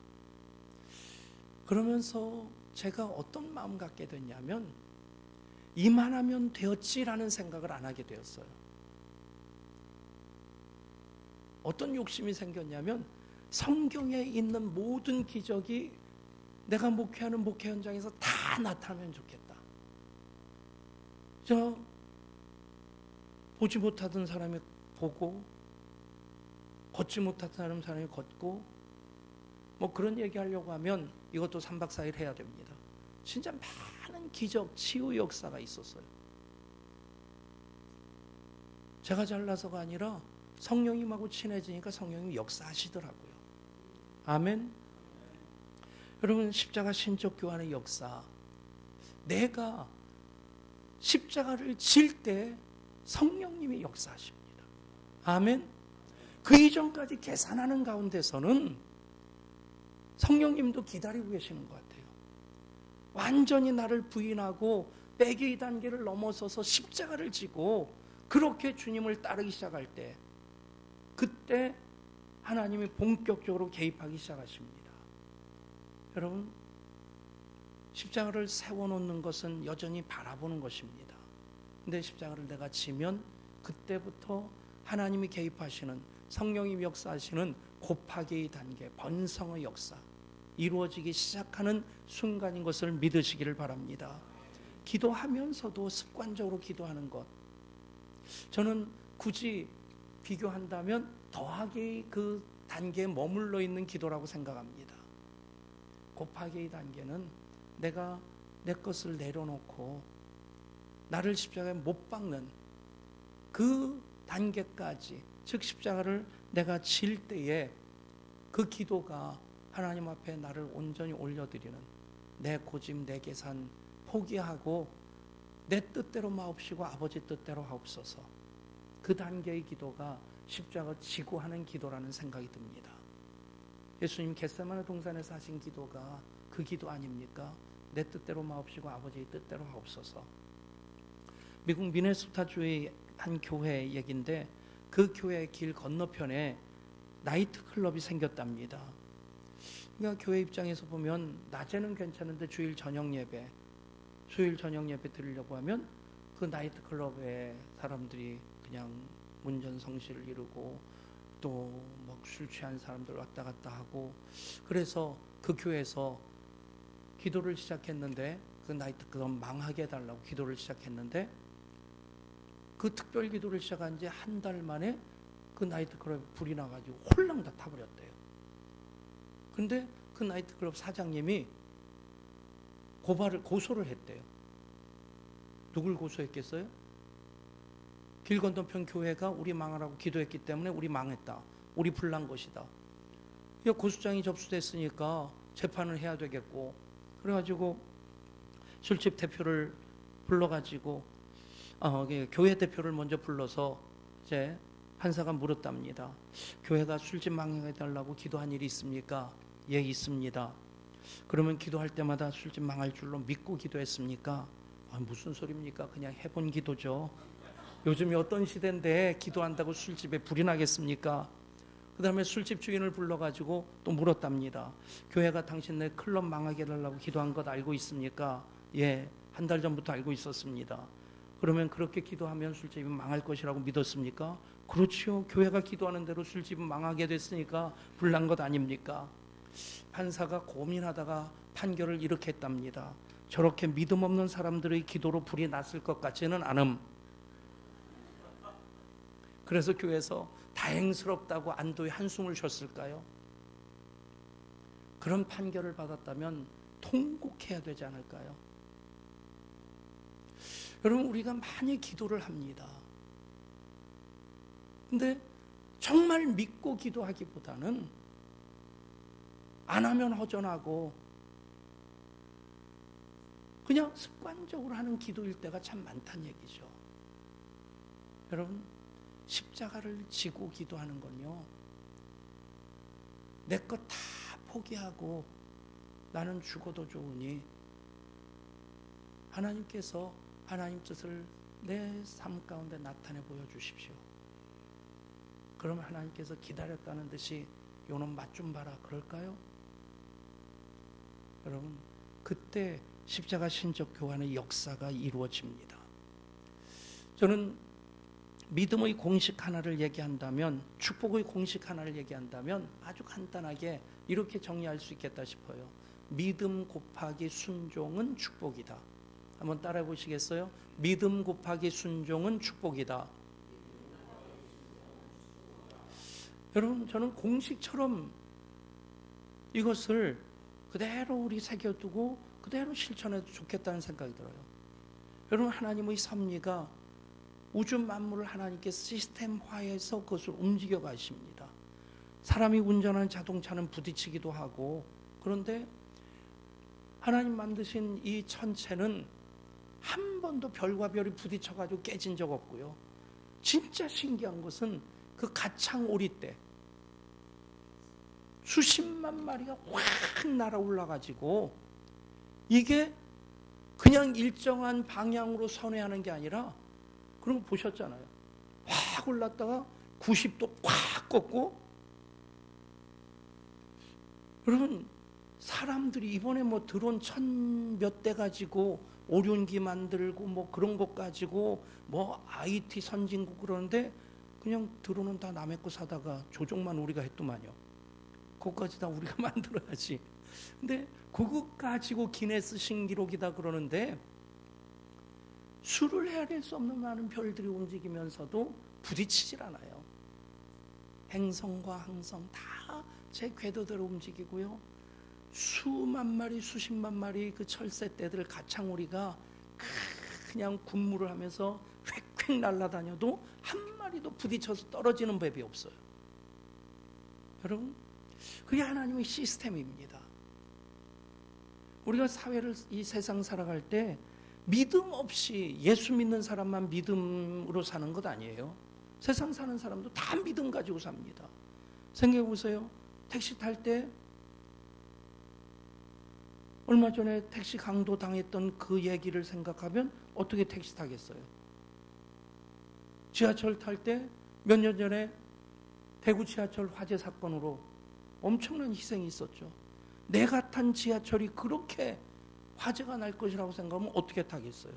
그러면서 제가 어떤 마음 갖게 됐냐면, 이만하면 되었지라는 생각을 안 하게 되었어요. 어떤 욕심이 생겼냐면, 성경에 있는 모든 기적이 내가 목회하는 목회 현장에서 다 나타나면 좋겠다. 저 보지 못하던 사람이 보고, 걷지 못하던 사람이 걷고, 뭐 그런 얘기하려고 하면 이것도 3박 4일 해야 됩니다. 진짜 많은 기적, 치유 역사가 있었어요. 제가 잘나서가 아니라 성령님하고 친해지니까 성령님이 역사하시더라고요. 아멘. 여러분, 십자가 신적 교환의 역사, 내가 십자가를 질 때 성령님이 역사하십니다. 아멘. 그 이전까지 계산하는 가운데서는 성령님도 기다리고 계시는 것 같아요. 완전히 나를 부인하고 빼기 단계를 넘어서서 십자가를 지고 그렇게 주님을 따르기 시작할 때, 그때 하나님이 본격적으로 개입하기 시작하십니다. 여러분, 십자가를 세워놓는 것은 여전히 바라보는 것입니다. 근데 십자가를 내가 지면 그때부터 하나님이 개입하시는, 성령이 역사하시는 곱하기 단계, 번성의 역사 이루어지기 시작하는 순간인 것을 믿으시기를 바랍니다. 기도하면서도 습관적으로 기도하는 것, 저는 굳이 비교한다면 더하기 그 단계에 머물러 있는 기도라고 생각합니다. 곱하기 단계는 내가 내 것을 내려놓고 나를 십자가에 못 박는 그 단계까지, 즉 십자가를 내가 질 때에 그 기도가 하나님 앞에 나를 온전히 올려드리는, 내 고집, 내 계산 포기하고 내 뜻대로 마옵시고 아버지 뜻대로 하옵소서, 그 단계의 기도가 십자가 지고 하는 기도라는 생각이 듭니다. 예수님 겟세마네 동산에서 하신 기도가 그 기도 아닙니까? 내 뜻대로 마옵시고 아버지의 뜻대로 하옵소서. 미국 미네소타주의 한 교회 얘기인데, 그 교회 길 건너편에 나이트 클럽이 생겼답니다. 그러니까 교회 입장에서 보면 낮에는 괜찮은데 주일 저녁 예배, 수요일 저녁 예배 드리려고 하면 그 나이트 클럽에 사람들이 그냥 문전성시를 이루고 또 막 술 취한 사람들 왔다 갔다 하고, 그래서 그 교회에서 기도를 시작했는데, 그 나이트 클럽 망하게 해달라고 기도를 시작했는데, 그 특별 기도를 시작한 지 한 달 만에 그 나이트 클럽에 불이 나가지고 홀랑 다 타버렸대요. 근데 그 나이트 클럽 사장님이 고소를 했대요. 누굴 고소했겠어요? 길 건너편 교회가 우리 망하라고 기도했기 때문에 우리 망했다, 우리 불난 것이다. 고소장이 접수됐으니까 재판을 해야 되겠고, 그래가지고 술집 대표를 불러가지고 교회 대표를 먼저 불러서 이제 판사가 물었답니다. 교회가 술집 망해달라고 기도한 일이 있습니까? 예, 있습니다. 그러면 기도할 때마다 술집 망할 줄로 믿고 기도했습니까? 무슨 소리입니까? 그냥 해본 기도죠. 요즘이 어떤 시대인데 기도한다고 술집에 불이 나겠습니까? 그 다음에 술집 주인을 불러가지고 또 물었답니다. 교회가 당신네 클럽 망하게 해달라고 기도한 것 알고 있습니까? 예, 한 달 전부터 알고 있었습니다. 그러면 그렇게 기도하면 술집이 망할 것이라고 믿었습니까? 그렇지요. 교회가 기도하는 대로 술집은 망하게 됐으니까 불난 것 아닙니까? 판사가 고민하다가 판결을 이렇게 했답니다. 저렇게 믿음 없는 사람들의 기도로 불이 났을 것 같지는 않음. 그래서 교회에서 다행스럽다고 안도의 한숨을 쉬었을까요? 그런 판결을 받았다면 통곡해야 되지 않을까요? 여러분, 우리가 많이 기도를 합니다. 근데 정말 믿고 기도하기보다는 안 하면 허전하고 그냥 습관적으로 하는 기도일 때가 참 많다는 얘기죠. 여러분, 십자가를 지고 기도하는 건요, 내 것 다 포기하고 나는 죽어도 좋으니 하나님께서 하나님 뜻을 내 삶 가운데 나타내 보여주십시오. 그러면 하나님께서 기다렸다는 듯이 요놈 맛 좀 봐라 그럴까요? 여러분, 그때 십자가 신적 교환의 역사가 이루어집니다. 저는 믿음의 공식 하나를 얘기한다면, 축복의 공식 하나를 얘기한다면 아주 간단하게 이렇게 정리할 수 있겠다 싶어요. 믿음 곱하기 순종은 축복이다. 한번 따라해 보시겠어요? 믿음 곱하기 순종은 축복이다. 여러분, 저는 공식처럼 이것을 그대로 우리 새겨두고 그대로 실천해도 좋겠다는 생각이 들어요. 여러분, 하나님의 섭리가 우주 만물을 하나님께서 시스템화해서 그것을 움직여 가십니다. 사람이 운전하는 자동차는 부딪히기도 하고, 그런데 하나님 만드신 이 천체는 한 번도 별과 별이 부딪혀가지고 깨진 적 없고요. 진짜 신기한 것은 그 가창 오리 때 수십만 마리가 확 날아올라가지고, 이게 그냥 일정한 방향으로 선회하는 게 아니라, 그런 거 보셨잖아요. 확 올랐다가 90도 확 꺾고. 여러분, 사람들이 이번에 뭐 드론 1000몇 대 가지고 오륜기 만들고 뭐 그런 것 가지고 뭐 IT 선진국 그러는데, 그냥 드론은 다 남의 거 사다가 조종만 우리가 했더만요. 그것까지 다 우리가 만들어야지. 근데 그것 가지고 기네스 신기록이다 그러는데, 수를 헤아릴 수 없는 많은 별들이 움직이면서도 부딪히질 않아요. 행성과 항성 다 제 궤도대로 움직이고요. 수만 마리, 수십만 마리 그 철새떼들, 가창오리가 그냥 군무를 하면서 휙휙 날아다녀도 한 마리도 부딪혀서 떨어지는 법이 없어요. 여러분, 그게 하나님의 시스템입니다. 우리가 사회를, 이 세상 살아갈 때 믿음 없이, 예수 믿는 사람만 믿음으로 사는 것 아니에요. 세상 사는 사람도 다 믿음 가지고 삽니다. 생각해 보세요. 택시 탈 때 얼마 전에 택시 강도 당했던 그 얘기를 생각하면 어떻게 택시 타겠어요? 지하철 탈 때 몇 년 전에 대구 지하철 화재 사건으로 엄청난 희생이 있었죠. 내가 탄 지하철이 그렇게 화재가 날 것이라고 생각하면 어떻게 타겠어요?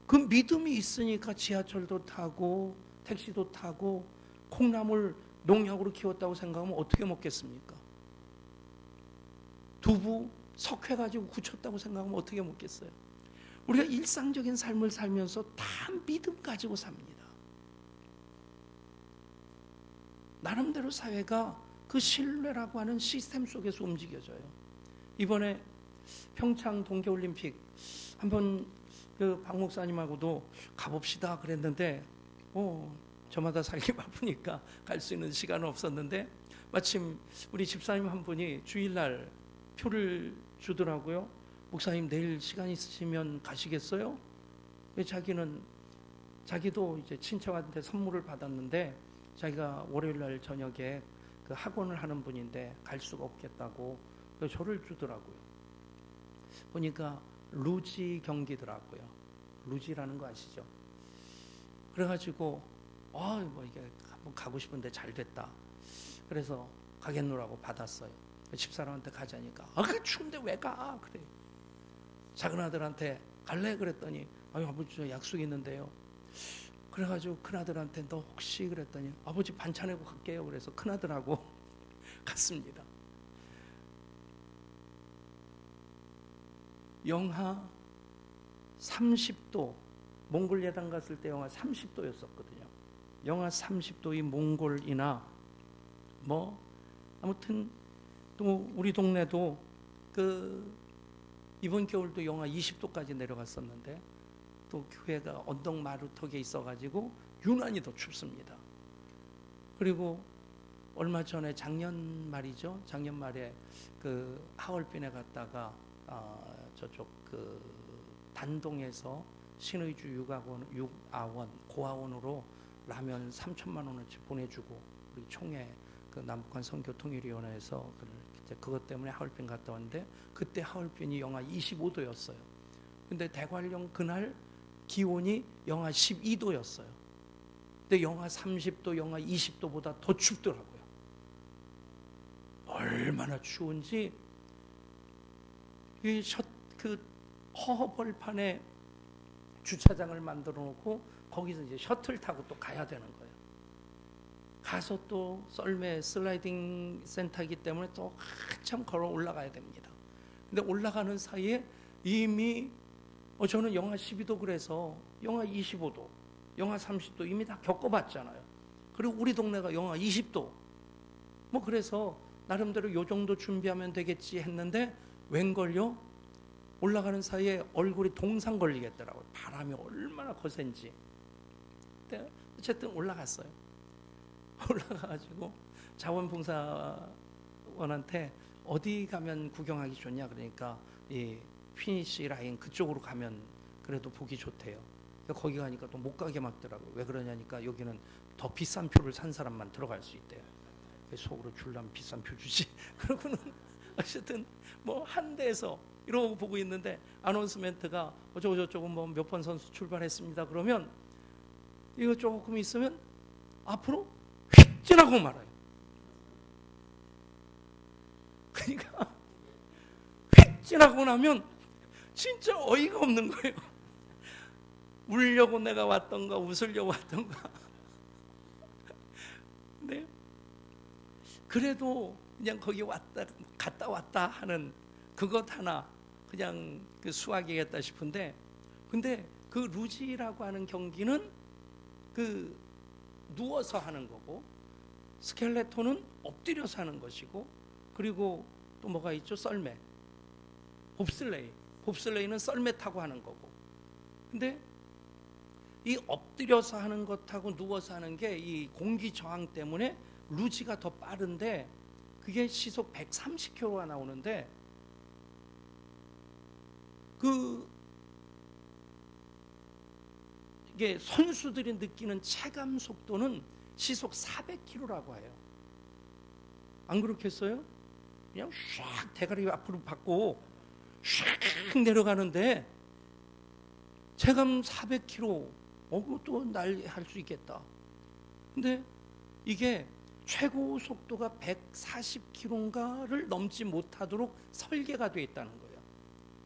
그 믿음이 있으니까 지하철도 타고 택시도 타고 콩나물 농약으로 키웠다고 생각하면 어떻게 먹겠습니까? 두부 석회가지고 굳혔다고 생각하면 어떻게 먹겠어요? 우리가 일상적인 삶을 살면서 다 믿음 가지고 삽니다. 나름대로 사회가 그 신뢰라고 하는 시스템 속에서 움직여져요. 이번에 평창 동계올림픽 한번 그 박 목사님하고도 가봅시다 그랬는데 저마다 살기 바쁘니까 갈 수 있는 시간은 없었는데 마침 우리 집사님 한 분이 주일날 표를 주더라고요. 목사님 내일 시간 있으시면 가시겠어요? 왜 자기도 이제 친척한테 선물을 받았는데 자기가 월요일날 저녁에 그 학원을 하는 분인데 갈 수가 없겠다고 저를 주더라고요. 보니까 루지 경기더라고요. 루지라는 거 아시죠? 그래가지고 이게 한번 가고 싶은데 잘 됐다. 그래서 가겠노라고 받았어요. 집사람한테 가자니까 그 추운데 왜 가? 그래. 작은 아들한테 갈래? 그랬더니 아버지 저 약속 있는데요. 그래가지고 큰아들한테 너 혹시 그랬더니 아버지 반찬 해고 갈게요. 그래서 큰아들하고 갔습니다. 영하 30도 몽골 예당 갔을 때 영하 30도였었거든요. 영하 30도의 몽골이나 아무튼 또 우리 동네도 이번 겨울도 영하 20도까지 내려갔었는데 또 교회가 언덕 마루턱에 있어가지고 유난히 더 춥습니다. 그리고 얼마 전에 작년 말에 그 하얼빈에 갔다가 저쪽 그 단동에서 신의주 육아원 고아원으로 라면 3천만 원어치 보내주고 우리 총회 그 남북한 성교통일위원회에서 그것 때문에 하얼빈 갔다 왔는데 그때 하얼빈이 영하 25도였어요. 근데 대관령 그날 기온이 영하 12도였어요. 근데 영하 30도, 영하 20도보다 더 춥더라고요. 얼마나 추운지 그 허허벌판에 주차장을 만들어 놓고 거기서 이제 셔틀 타고 또 가야 되는 거예요. 가서 또 썰매 슬라이딩 센터이기 때문에 또 한참 걸어 올라가야 됩니다. 근데 올라가는 사이에 이미 저는 영하 12도 그래서 영하 25도, 영하 30도 이미 다 겪어봤잖아요. 그리고 우리 동네가 영하 20도. 그래서 나름대로 요 정도 준비하면 되겠지 했는데 웬걸요? 올라가는 사이에 얼굴이 동상 걸리겠더라고요. 바람이 얼마나 거센지. 근데 어쨌든 올라갔어요. 올라가가지고 자원봉사원한테 어디 가면 구경하기 좋냐 그러니까 이 피니시 라인 그쪽으로 가면 그래도 보기 좋대요. 거기 가니까 또 못 가게 막더라고요. 왜 그러냐니까 여기는 더 비싼 표를 산 사람만 들어갈 수 있대요. 속으로 줄라면 비싼 표 주지. 그러고는 어쨌든 한 대에서 이러고 보고 있는데 아나운스멘트가 어쩌고저쩌고 몇 번 선수 출발했습니다. 그러면 이거 조금 있으면 앞으로 휙 지나고 말아요. 그러니까 휙 지나고 나면 진짜 어이가 없는 거예요. 울려고 내가 왔던가 웃으려고 왔던가. 근데 그래도 그냥 거기 갔다 왔다 하는 그것 하나 그냥 그 수학이겠다 싶은데, 근데 그 루지라고 하는 경기는 그 누워서 하는 거고 스켈레톤은 엎드려서 하는 것이고, 그리고 또 뭐가 있죠? 썰매, 봅슬레이는 썰매 타고 하는 거고. 근데 이 엎드려서 하는 것하고 누워서 하는 게 이 공기 저항 때문에 루지가 더 빠른데 그게 시속 130km가 나오는데 이게 선수들이 느끼는 체감 속도는 시속 400km라고 해요. 안 그렇겠어요? 그냥 샥 대가리 앞으로 받고 샥 내려가는데 체감 400km, 그것도 날 할 수 있겠다. 근데 이게 최고 속도가 140km인가를 넘지 못하도록 설계가 되어 있다는 거예요.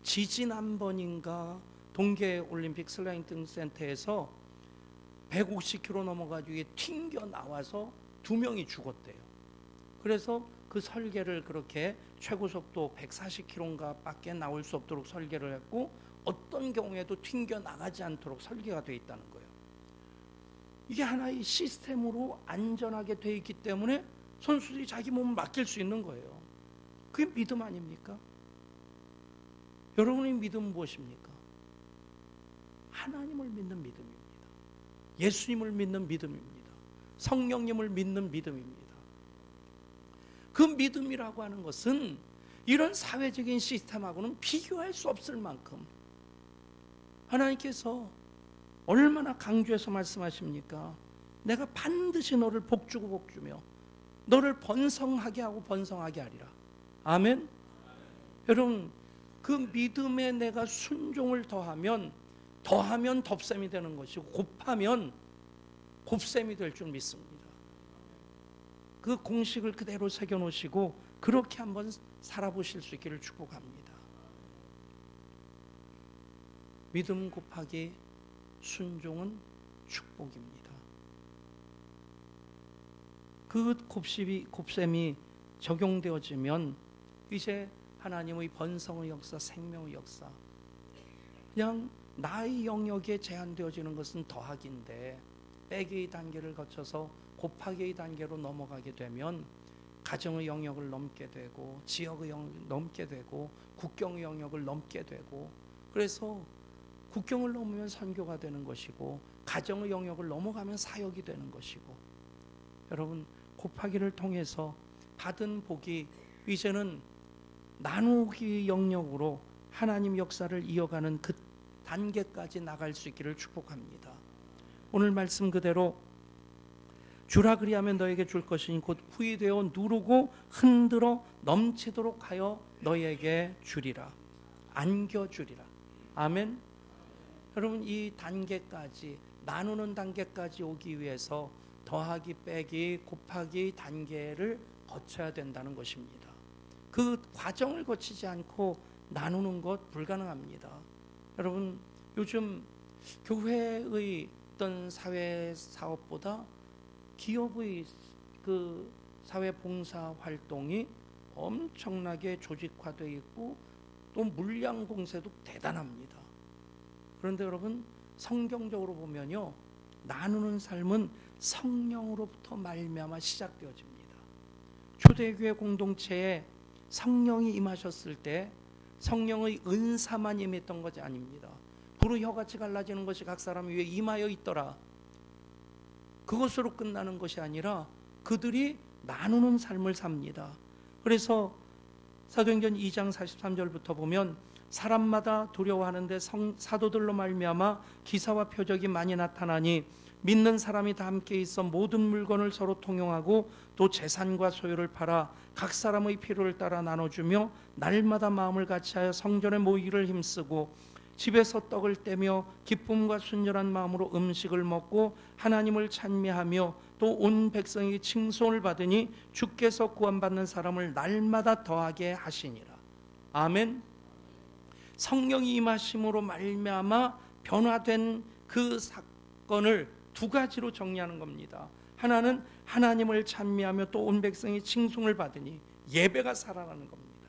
지지난번인가 동계올림픽 슬라이딩 센터에서 150km 넘어가지고 튕겨 나와서 2명이 죽었대요. 그래서 그 설계를 그렇게 최고 속도 140km인가 밖에 나올 수 없도록 설계를 했고, 어떤 경우에도 튕겨 나가지 않도록 설계가 되어 있다는 거예요. 이게 하나의 시스템으로 안전하게 되어 있기 때문에 선수들이 자기 몸을 맡길 수 있는 거예요. 그게 믿음 아닙니까? 여러분의 믿음은 무엇입니까? 하나님을 믿는 믿음입니다. 예수님을 믿는 믿음입니다. 성령님을 믿는 믿음입니다. 그 믿음이라고 하는 것은 이런 사회적인 시스템하고는 비교할 수 없을 만큼 하나님께서 얼마나 강조해서 말씀하십니까? 내가 반드시 너를 복주고 복주며 너를 번성하게 하고 번성하게 하리라. 아멘. 여러분, 그 믿음에 내가 순종을 더하면 덧셈이 되는 것이고, 곱하면 곱셈이 될 줄 믿습니다. 그 공식을 그대로 새겨놓으시고 그렇게 한번 살아보실 수 있기를 축복합니다. 믿음 곱하기 순종은 축복입니다. 그 곱셈이 적용되어지면 이제 하나님의 번성의 역사, 생명의 역사, 그냥 나의 영역에 제한되어지는 것은 더하기인데 빼기의 단계를 거쳐서 곱하기의 단계로 넘어가게 되면 가정의 영역을 넘게 되고, 지역의 영역을 넘게 되고, 국경의 영역을 넘게 되고, 그래서 국경을 넘으면 선교가 되는 것이고, 가정의 영역을 넘어가면 사역이 되는 것이고, 여러분, 곱하기를 통해서 받은 복이 이제는 나누기 영역으로 하나님 역사를 이어가는 그 단계까지 나갈 수 있기를 축복합니다. 오늘 말씀 그대로 주라 그리하면 너에게 줄 것이니 곧 후이되어 누르고 흔들어 넘치도록 하여 너에게 주리라. 안겨주리라. 아멘. 여러분, 이 단계까지, 나누는 단계까지 오기 위해서 더하기, 빼기, 곱하기 단계를 거쳐야 된다는 것입니다. 그 과정을 거치지 않고 나누는 것 불가능합니다. 여러분, 요즘 교회의 어떤 사회 사업보다 기업의 그 사회 봉사 활동이 엄청나게 조직화되어 있고 또 물량 공세도 대단합니다. 그런데 여러분, 성경적으로 보면요, 나누는 삶은 성령으로부터 말미암아 시작되어집니다. 초대교회 공동체에 성령이 임하셨을 때 성령의 은사만 임했던 것이 아닙니다. 불의 혀같이 갈라지는 것이 각 사람 위에 임하여 있더라. 그것으로 끝나는 것이 아니라 그들이 나누는 삶을 삽니다. 그래서 사도행전 2장 43절부터 보면 사람마다 두려워하는데 사도들로 말미암아 기사와 표적이 많이 나타나니 믿는 사람이 다 함께 있어 모든 물건을 서로 통용하고 또 재산과 소유를 팔아 각 사람의 필요를 따라 나눠주며 날마다 마음을 같이하여 성전에 모이기를 힘쓰고 집에서 떡을 떼며 기쁨과 순전한 마음으로 음식을 먹고 하나님을 찬미하며 또 온 백성이 칭송을 받으니 주께서 구원받는 사람을 날마다 더하게 하시니라. 아멘. 성령이 임하심으로 말미암아 변화된 그 사건을 두 가지로 정리하는 겁니다. 하나는 하나님을 찬미하며 또 온 백성이 칭송을 받으니 예배가 살아나는 겁니다.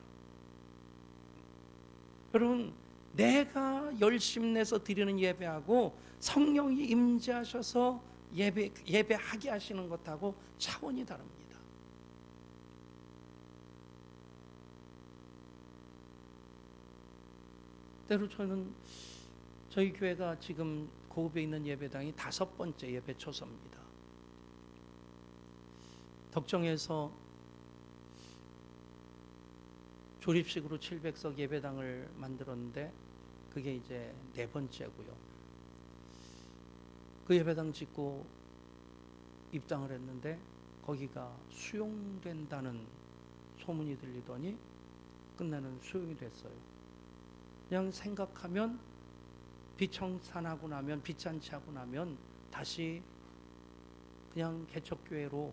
여러분, 내가 열심 내서 드리는 예배하고 성령이 임재하셔서 예배하게 하시는 것하고 차원이 다릅니다. 때로 저희 교회가 지금 고읍에 있는 예배당이 5번째 예배 초소입니다. 덕정에서 조립식으로 700석 예배당을 만들었는데 그게 이제 4번째고요. 그 예배당 짓고 입당을 했는데 거기가 수용된다는 소문이 들리더니 끝내는 수용이 됐어요. 그냥 생각하면 비청산하고 나면, 비잔치하고 나면 다시 그냥 개척교회로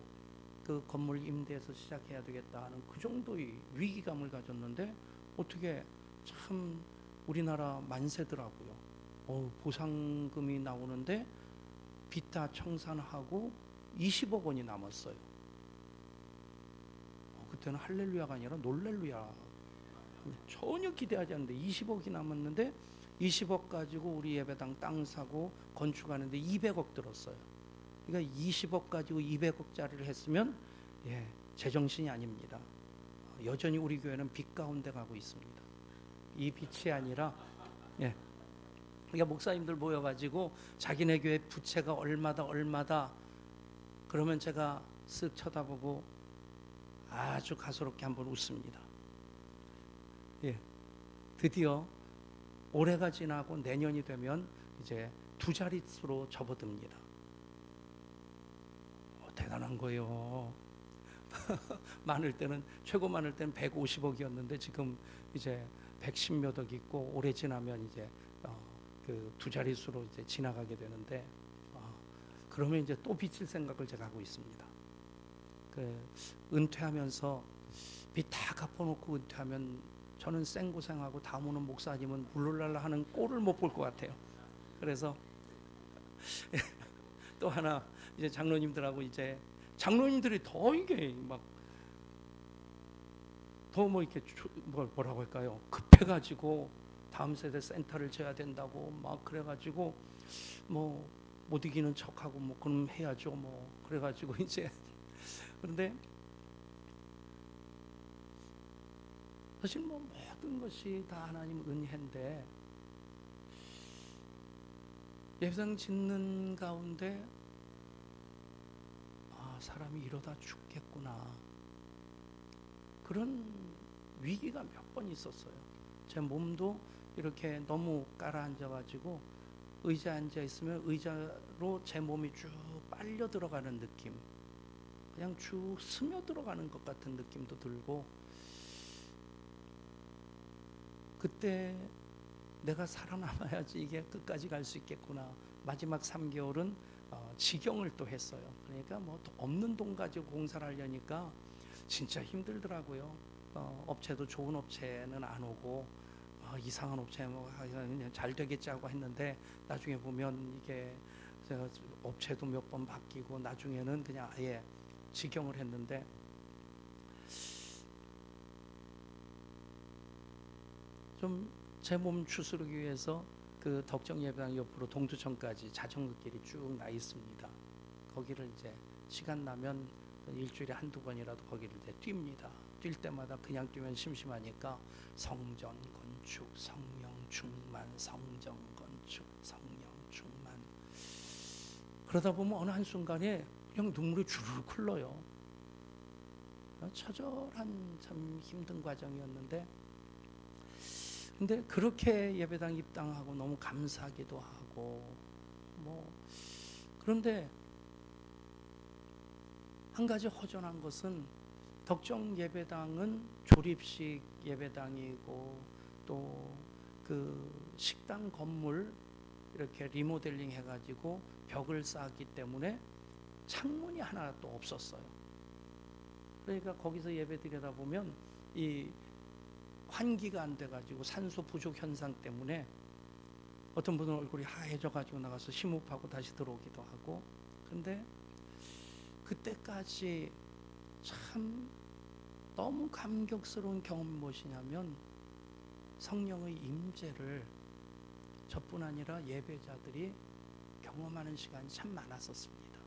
그 건물 임대해서 시작해야 되겠다 하는 그 정도의 위기감을 가졌는데 어떻게 참 우리나라 만세더라고요. 보상금이 나오는데 빚 다 청산하고 20억 원이 남았어요. 그때는 할렐루야가 아니라 놀렐루야. 전혀 기대하지 않는데 20억이 남았는데 20억 가지고 우리 예배당 땅 사고 건축하는데 200억 들었어요. 그러니까 20억 가지고 200억짜리를 했으면 제정신이 아닙니다. 여전히 우리 교회는 빚 가운데 가고 있습니다. 이 빚이 아니라 그러니까 목사님들 모여가지고 자기네 교회 부채가 얼마다 그러면 제가 쓱 쳐다보고 아주 가소롭게 한번 웃습니다. 드디어 올해가 지나고 내년이 되면 이제 2자릿수로 접어듭니다. 대단한 거예요. 최고 많을 때는 150억이었는데 지금 이제 110몇 억 있고 올해 지나면 이제 그 2자릿수로 이제 지나가게 되는데 그러면 이제 또 빚질 생각을 제가 하고 있습니다. 은퇴하면서 빚 다 갚아놓고 은퇴하면 저는 생고생하고 다음 오는 목사님은 물러날라 하는 꼴을 못 볼 것 같아요. 그래서 또 하나 이제 장로님들하고 이제 장로님들이 더 이게 막 더 뭐 이렇게 뭐라고 할까요? 급해가지고 다음 세대 센터를 져야 된다고 막 그래가지고 뭐 못 이기는 척하고 뭐 그럼 해야죠 뭐 그래가지고 이제 그런데 사실 뭐 모든 것이 다 하나님 은혜인데 예배당 짓는 가운데 사람이 이러다 죽겠구나 그런 위기가 몇 번 있었어요. 제 몸도 이렇게 너무 깔아앉아가지고 의자에 앉아있으면 의자로 제 몸이 쭉 빨려 들어가는 느낌, 그냥 쭉 스며들어가는 것 같은 느낌도 들고 그때 내가 살아남아야지 이게 끝까지 갈 수 있겠구나. 마지막 3개월은 직영을 또 했어요. 그러니까 뭐 없는 돈 가지고 공사를 하려니까 진짜 힘들더라고요. 업체도 좋은 업체는 안 오고 이상한 업체 그냥 잘 되겠지 하고 했는데 나중에 보면 이게 제가 업체도 몇 번 바뀌고 나중에는 그냥 아예 직영을 했는데 좀 제 몸 추스르기 위해서 그 덕정 예배당 옆으로 동두천까지 자전거길이 쭉 나 있습니다. 거기를 이제 시간 나면 일주일에 한두 번이라도 거기를 이제 뜁니다. 뛸 때마다 그냥 뛰면 심심하니까 성전 건축, 성령 충만, 성전 건축, 성령 충만. 그러다 보면 어느 한순간에 그냥 눈물이 주르륵 흘러요. 처절한 참 힘든 과정이었는데 근데 그렇게 예배당 입당하고 너무 감사하기도 하고 그런데 한 가지 허전한 것은 덕정 예배당은 조립식 예배당이고 또 그 식당 건물 이렇게 리모델링 해가지고 벽을 쌓았기 때문에 창문이 하나 또 없었어요. 그러니까 거기서 예배 드리다 보면 이 환기가 안 돼가지고 산소 부족 현상 때문에 어떤 분은 얼굴이 하얘져가지고 나가서 심호흡하고 다시 들어오기도 하고 근데 그때까지 참 너무 감격스러운 경험이 무엇이냐면 성령의 임재를 저뿐 아니라 예배자들이 경험하는 시간이 참 많았었습니다.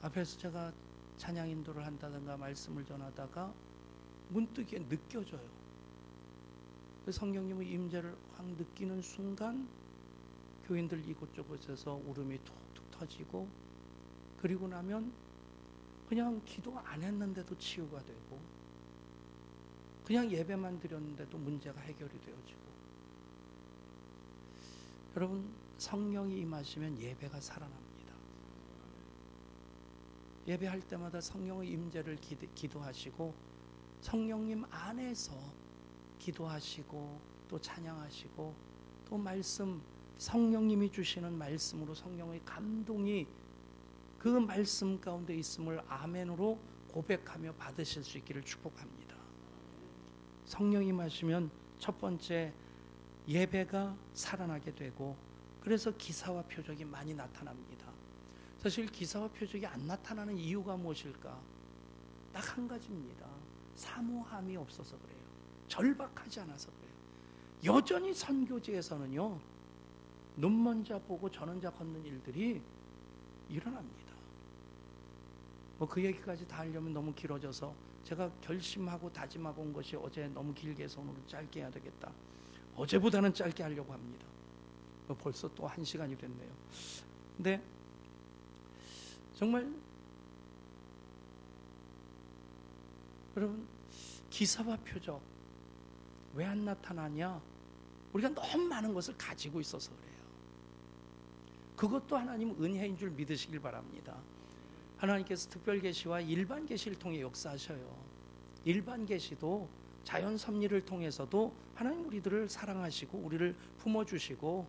앞에서 제가 찬양 인도를 한다든가 말씀을 전하다가 문득 느껴져요. 성령님의 임재를 확 느끼는 순간 교인들 이곳저곳에서 울음이 툭툭 터지고 그리고 나면 그냥 기도 안 했는데도 치유가 되고 그냥 예배만 드렸는데도 문제가 해결이 되어지고 여러분 성령이 임하시면 예배가 살아납니다. 예배할 때마다 성령의 임재를 기도하시고 성령님 안에서 기도하시고 또 찬양하시고 또 말씀 성령님이 주시는 말씀으로 성령의 감동이 그 말씀 가운데 있음을 아멘으로 고백하며 받으실 수 있기를 축복합니다. 성령이 임하시면 첫 번째, 예배가 살아나게 되고, 그래서 기사와 표적이 많이 나타납니다. 사실 기사와 표적이 안 나타나는 이유가 무엇일까? 딱 한 가지입니다. 사모함이 없어서 그래요. 절박하지 않아서 그래요. 여전히 선교지에서는요, 눈먼 자 보고 저는 자 걷는 일들이 일어납니다. 그 얘기까지 다 하려면 너무 길어져서 제가 결심하고 다짐하고 온 것이 어제 너무 길게 해서 오늘은 짧게 해야 되겠다. 어제보다는 짧게 하려고 합니다. 벌써 또 1시간이 됐네요. 근데 정말 여러분, 기사와 표적 왜 안 나타나냐? 우리가 너무 많은 것을 가지고 있어서 그래요. 그것도 하나님 은혜인 줄 믿으시길 바랍니다. 하나님께서 특별 계시와 일반 계시를 통해 역사하셔요. 일반 계시도 자연 섭리를 통해서도 하나님 우리들을 사랑하시고 우리를 품어주시고,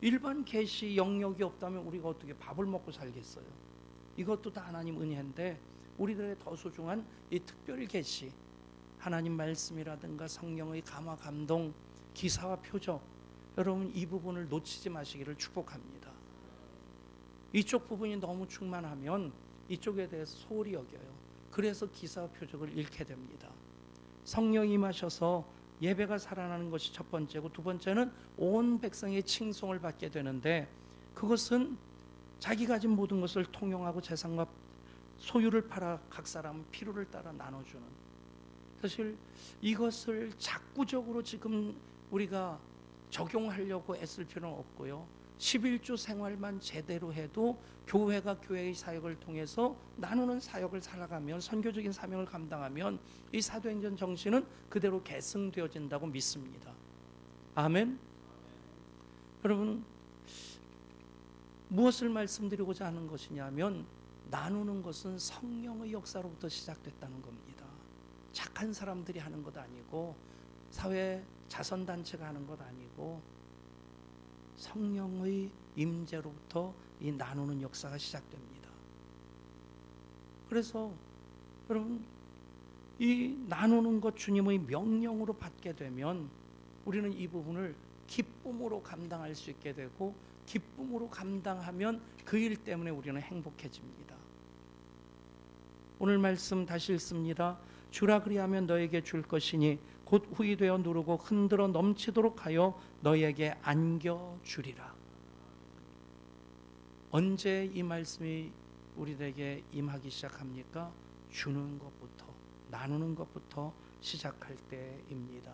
일반 계시 영역이 없다면 우리가 어떻게 밥을 먹고 살겠어요? 이것도 다 하나님 은혜인데, 우리들의 더 소중한 이 특별 계시, 하나님 말씀이라든가 성령의 감화 감동, 기사와 표적, 여러분 이 부분을 놓치지 마시기를 축복합니다. 이쪽 부분이 너무 충만하면 이쪽에 대해서 소홀히 여겨요. 그래서 기사와 표적을 잃게 됩니다. 성령이 임하셔서 예배가 살아나는 것이 첫 번째고, 두 번째는 온 백성의 칭송을 받게 되는데, 그것은 자기 가진 모든 것을 통용하고 재산과 소유를 팔아 각 사람 필요를 따라 나눠주는, 사실 이것을 작구적으로 지금 우리가 적용하려고 애쓸 필요는 없고요. 11조 생활만 제대로 해도 교회가 교회의 사역을 통해서 나누는 사역을 살아가면, 선교적인 사명을 감당하면 이 사도행전 정신은 그대로 계승되어진다고 믿습니다. 아멘. 여러분, 무엇을 말씀드리고자 하는 것이냐면, 나누는 것은 성령의 역사로부터 시작됐다는 겁니다. 착한 사람들이 하는 것 아니고, 사회 자선단체가 하는 것 아니고, 성령의 임재로부터 이 나누는 역사가 시작됩니다. 그래서 여러분, 이 나누는 것 주님의 명령으로 받게 되면 우리는 이 부분을 기쁨으로 감당할 수 있게 되고, 기쁨으로 감당하면 그 일 때문에 우리는 행복해집니다. 오늘 말씀 다시 읽습니다. 주라 그리하면 너에게 줄 것이니 곧 후이 되어 누르고 흔들어 넘치도록 하여 너에게 안겨주리라. 언제 이 말씀이 우리에게 임하기 시작합니까? 주는 것부터, 나누는 것부터 시작할 때입니다.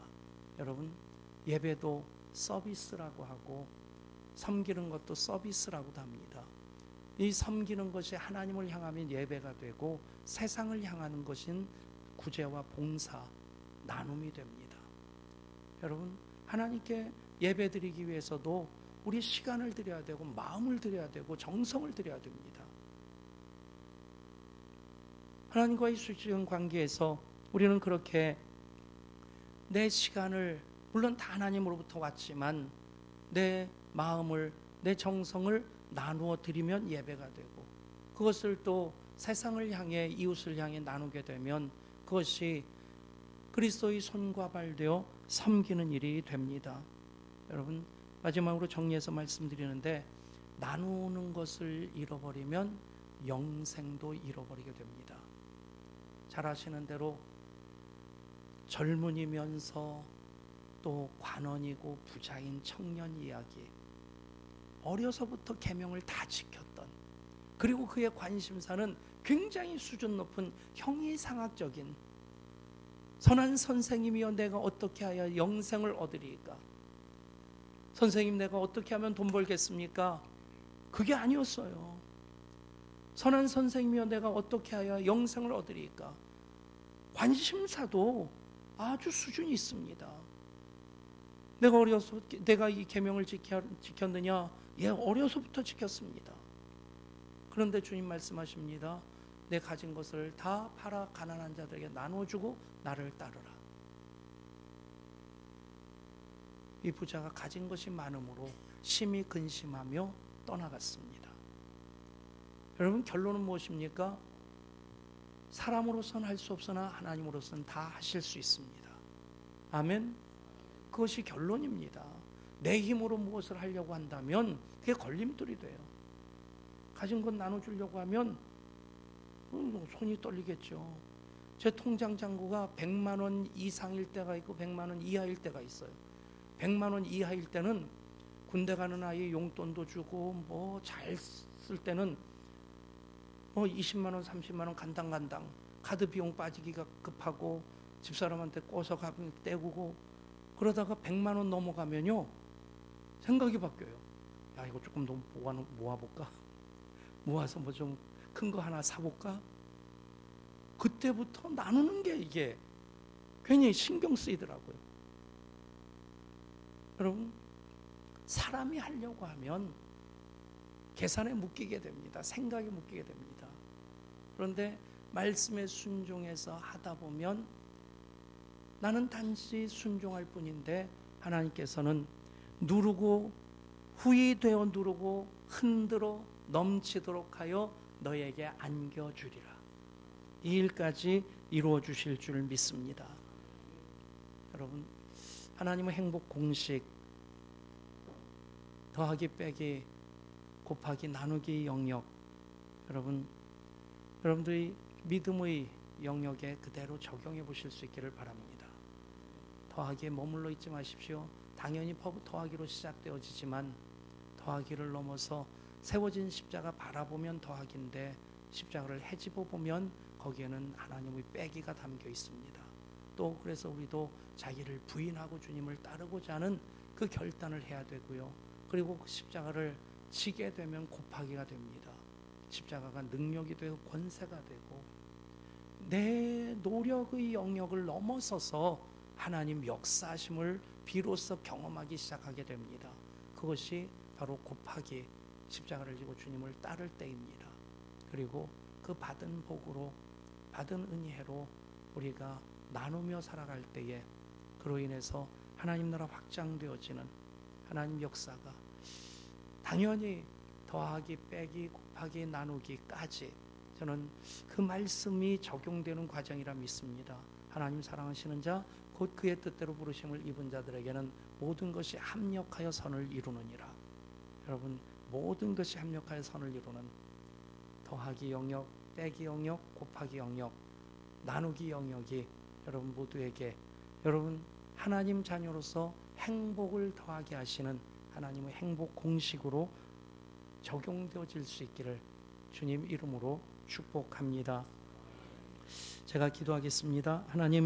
여러분, 예배도 서비스라고 하고 섬기는 것도 서비스라고도 합니다. 이 섬기는 것이 하나님을 향하면 예배가 되고, 세상을 향하는 것인 구제와 봉사, 나눔이 됩니다. 여러분, 하나님께 예배드리기 위해서도 우리 시간을 드려야 되고, 마음을 드려야 되고, 정성을 드려야 됩니다. 하나님과의 수직한 관계에서 우리는 그렇게 내 시간을, 물론 다 하나님으로부터 왔지만 내 마음을, 내 정성을 나누어 드리면 예배가 되고, 그것을 또 세상을 향해, 이웃을 향해 나누게 되면 그것이 그리스도의 손과 발 되어 섬기는 일이 됩니다. 여러분, 마지막으로 정리해서 말씀드리는데, 나누는 것을 잃어버리면 영생도 잃어버리게 됩니다. 잘 아시는 대로 젊은이면서 또 관원이고 부자인 청년 이야기, 어려서부터 계명을 다 지켰던, 그리고 그의 관심사는 굉장히 수준 높은 형이상학적인, 선한 선생님이여 내가 어떻게 하여 영생을 얻으리까? 선생님, 내가 어떻게 하면 돈 벌겠습니까? 그게 아니었어요. 선한 선생님이여 내가 어떻게 하여 영생을 얻으리까? 관심사도 아주 수준이 있습니다. 내가 이 계명을 지켰느냐? 예, 어려서부터 지켰습니다. 그런데 주님 말씀하십니다. 내 가진 것을 다 팔아 가난한 자들에게 나눠주고 나를 따르라. 이 부자가 가진 것이 많음으로 심히 근심하며 떠나갔습니다. 여러분 결론은 무엇입니까? 사람으로서는 할 수 없으나 하나님으로서는 다 하실 수 있습니다. 아멘. 그것이 결론입니다. 내 힘으로 무엇을 하려고 한다면 그게 걸림돌이 돼요. 가진 것 나눠주려고 하면 손이 떨리겠죠. 제 통장 잔고가 100만 원 이상일 때가 있고 100만 원 이하일 때가 있어요. 100만 원 이하일 때는 군대 가는 아이 용돈도 주고 뭐 잘 쓸 때는 뭐 20만 원 30만 원 간당간당 카드 비용 빠지기가 급하고 집사람한테 꼬서 가면 떼고 그러다가 100만 원 넘어가면요 생각이 바뀌어요. 야 이거 조금 더 모아볼까? 모아서 뭐 좀 큰 거 하나 사볼까? 그때부터 나누는 게 이게 괜히 신경 쓰이더라고요. 여러분 사람이 하려고 하면 계산에 묶이게 됩니다. 생각에 묶이게 됩니다. 그런데 말씀에 순종해서 하다 보면 나는 단지 순종할 뿐인데 하나님께서는 누르고 후이 되어 누르고 흔들어 넘치도록 하여 너에게 안겨주리라. 이 일까지 이루어 주실 줄 믿습니다. 여러분 하나님의 행복 공식 더하기 빼기 곱하기 나누기 영역 여러분들이 믿음의 영역에 그대로 적용해 보실 수 있기를 바랍니다. 더하기에 머물러 있지 마십시오. 당연히 더하기로 시작되어지지만 더하기를 넘어서 세워진 십자가 바라보면 더하기인데 십자가를 헤집어 보면 거기에는 하나님의 빼기가 담겨 있습니다. 또 그래서 우리도 자기를 부인하고 주님을 따르고자 하는 그 결단을 해야 되고요. 그리고 그 십자가를 지게 되면 곱하기가 됩니다. 십자가가 능력이 되고 권세가 되고 내 노력의 영역을 넘어서서 하나님 역사하심을 비로소 경험하기 시작하게 됩니다. 그것이 바로 곱하기 십자가를 지고 주님을 따를 때입니다. 그리고 그 받은 복으로 받은 은혜로 우리가 나누며 살아갈 때에 그로 인해서 하나님 나라 확장되어지는 하나님 역사가 당연히 더하기 빼기 곱하기 나누기까지 저는 그 말씀이 적용되는 과정이라 믿습니다. 하나님 사랑하시는 자 곧 그의 뜻대로 부르심을 입은 자들에게는 모든 것이 합력하여 선을 이루느니라. 여러분 모든 것이 합력하여 선을 이루는 더하기 영역, 빼기 영역, 곱하기 영역, 나누기 영역이 여러분 모두에게 여러분 하나님 자녀로서 행복을 더하게 하시는 하나님의 행복 공식으로 적용되어질 수 있기를 주님 이름으로 축복합니다. 제가 기도하겠습니다. 하나님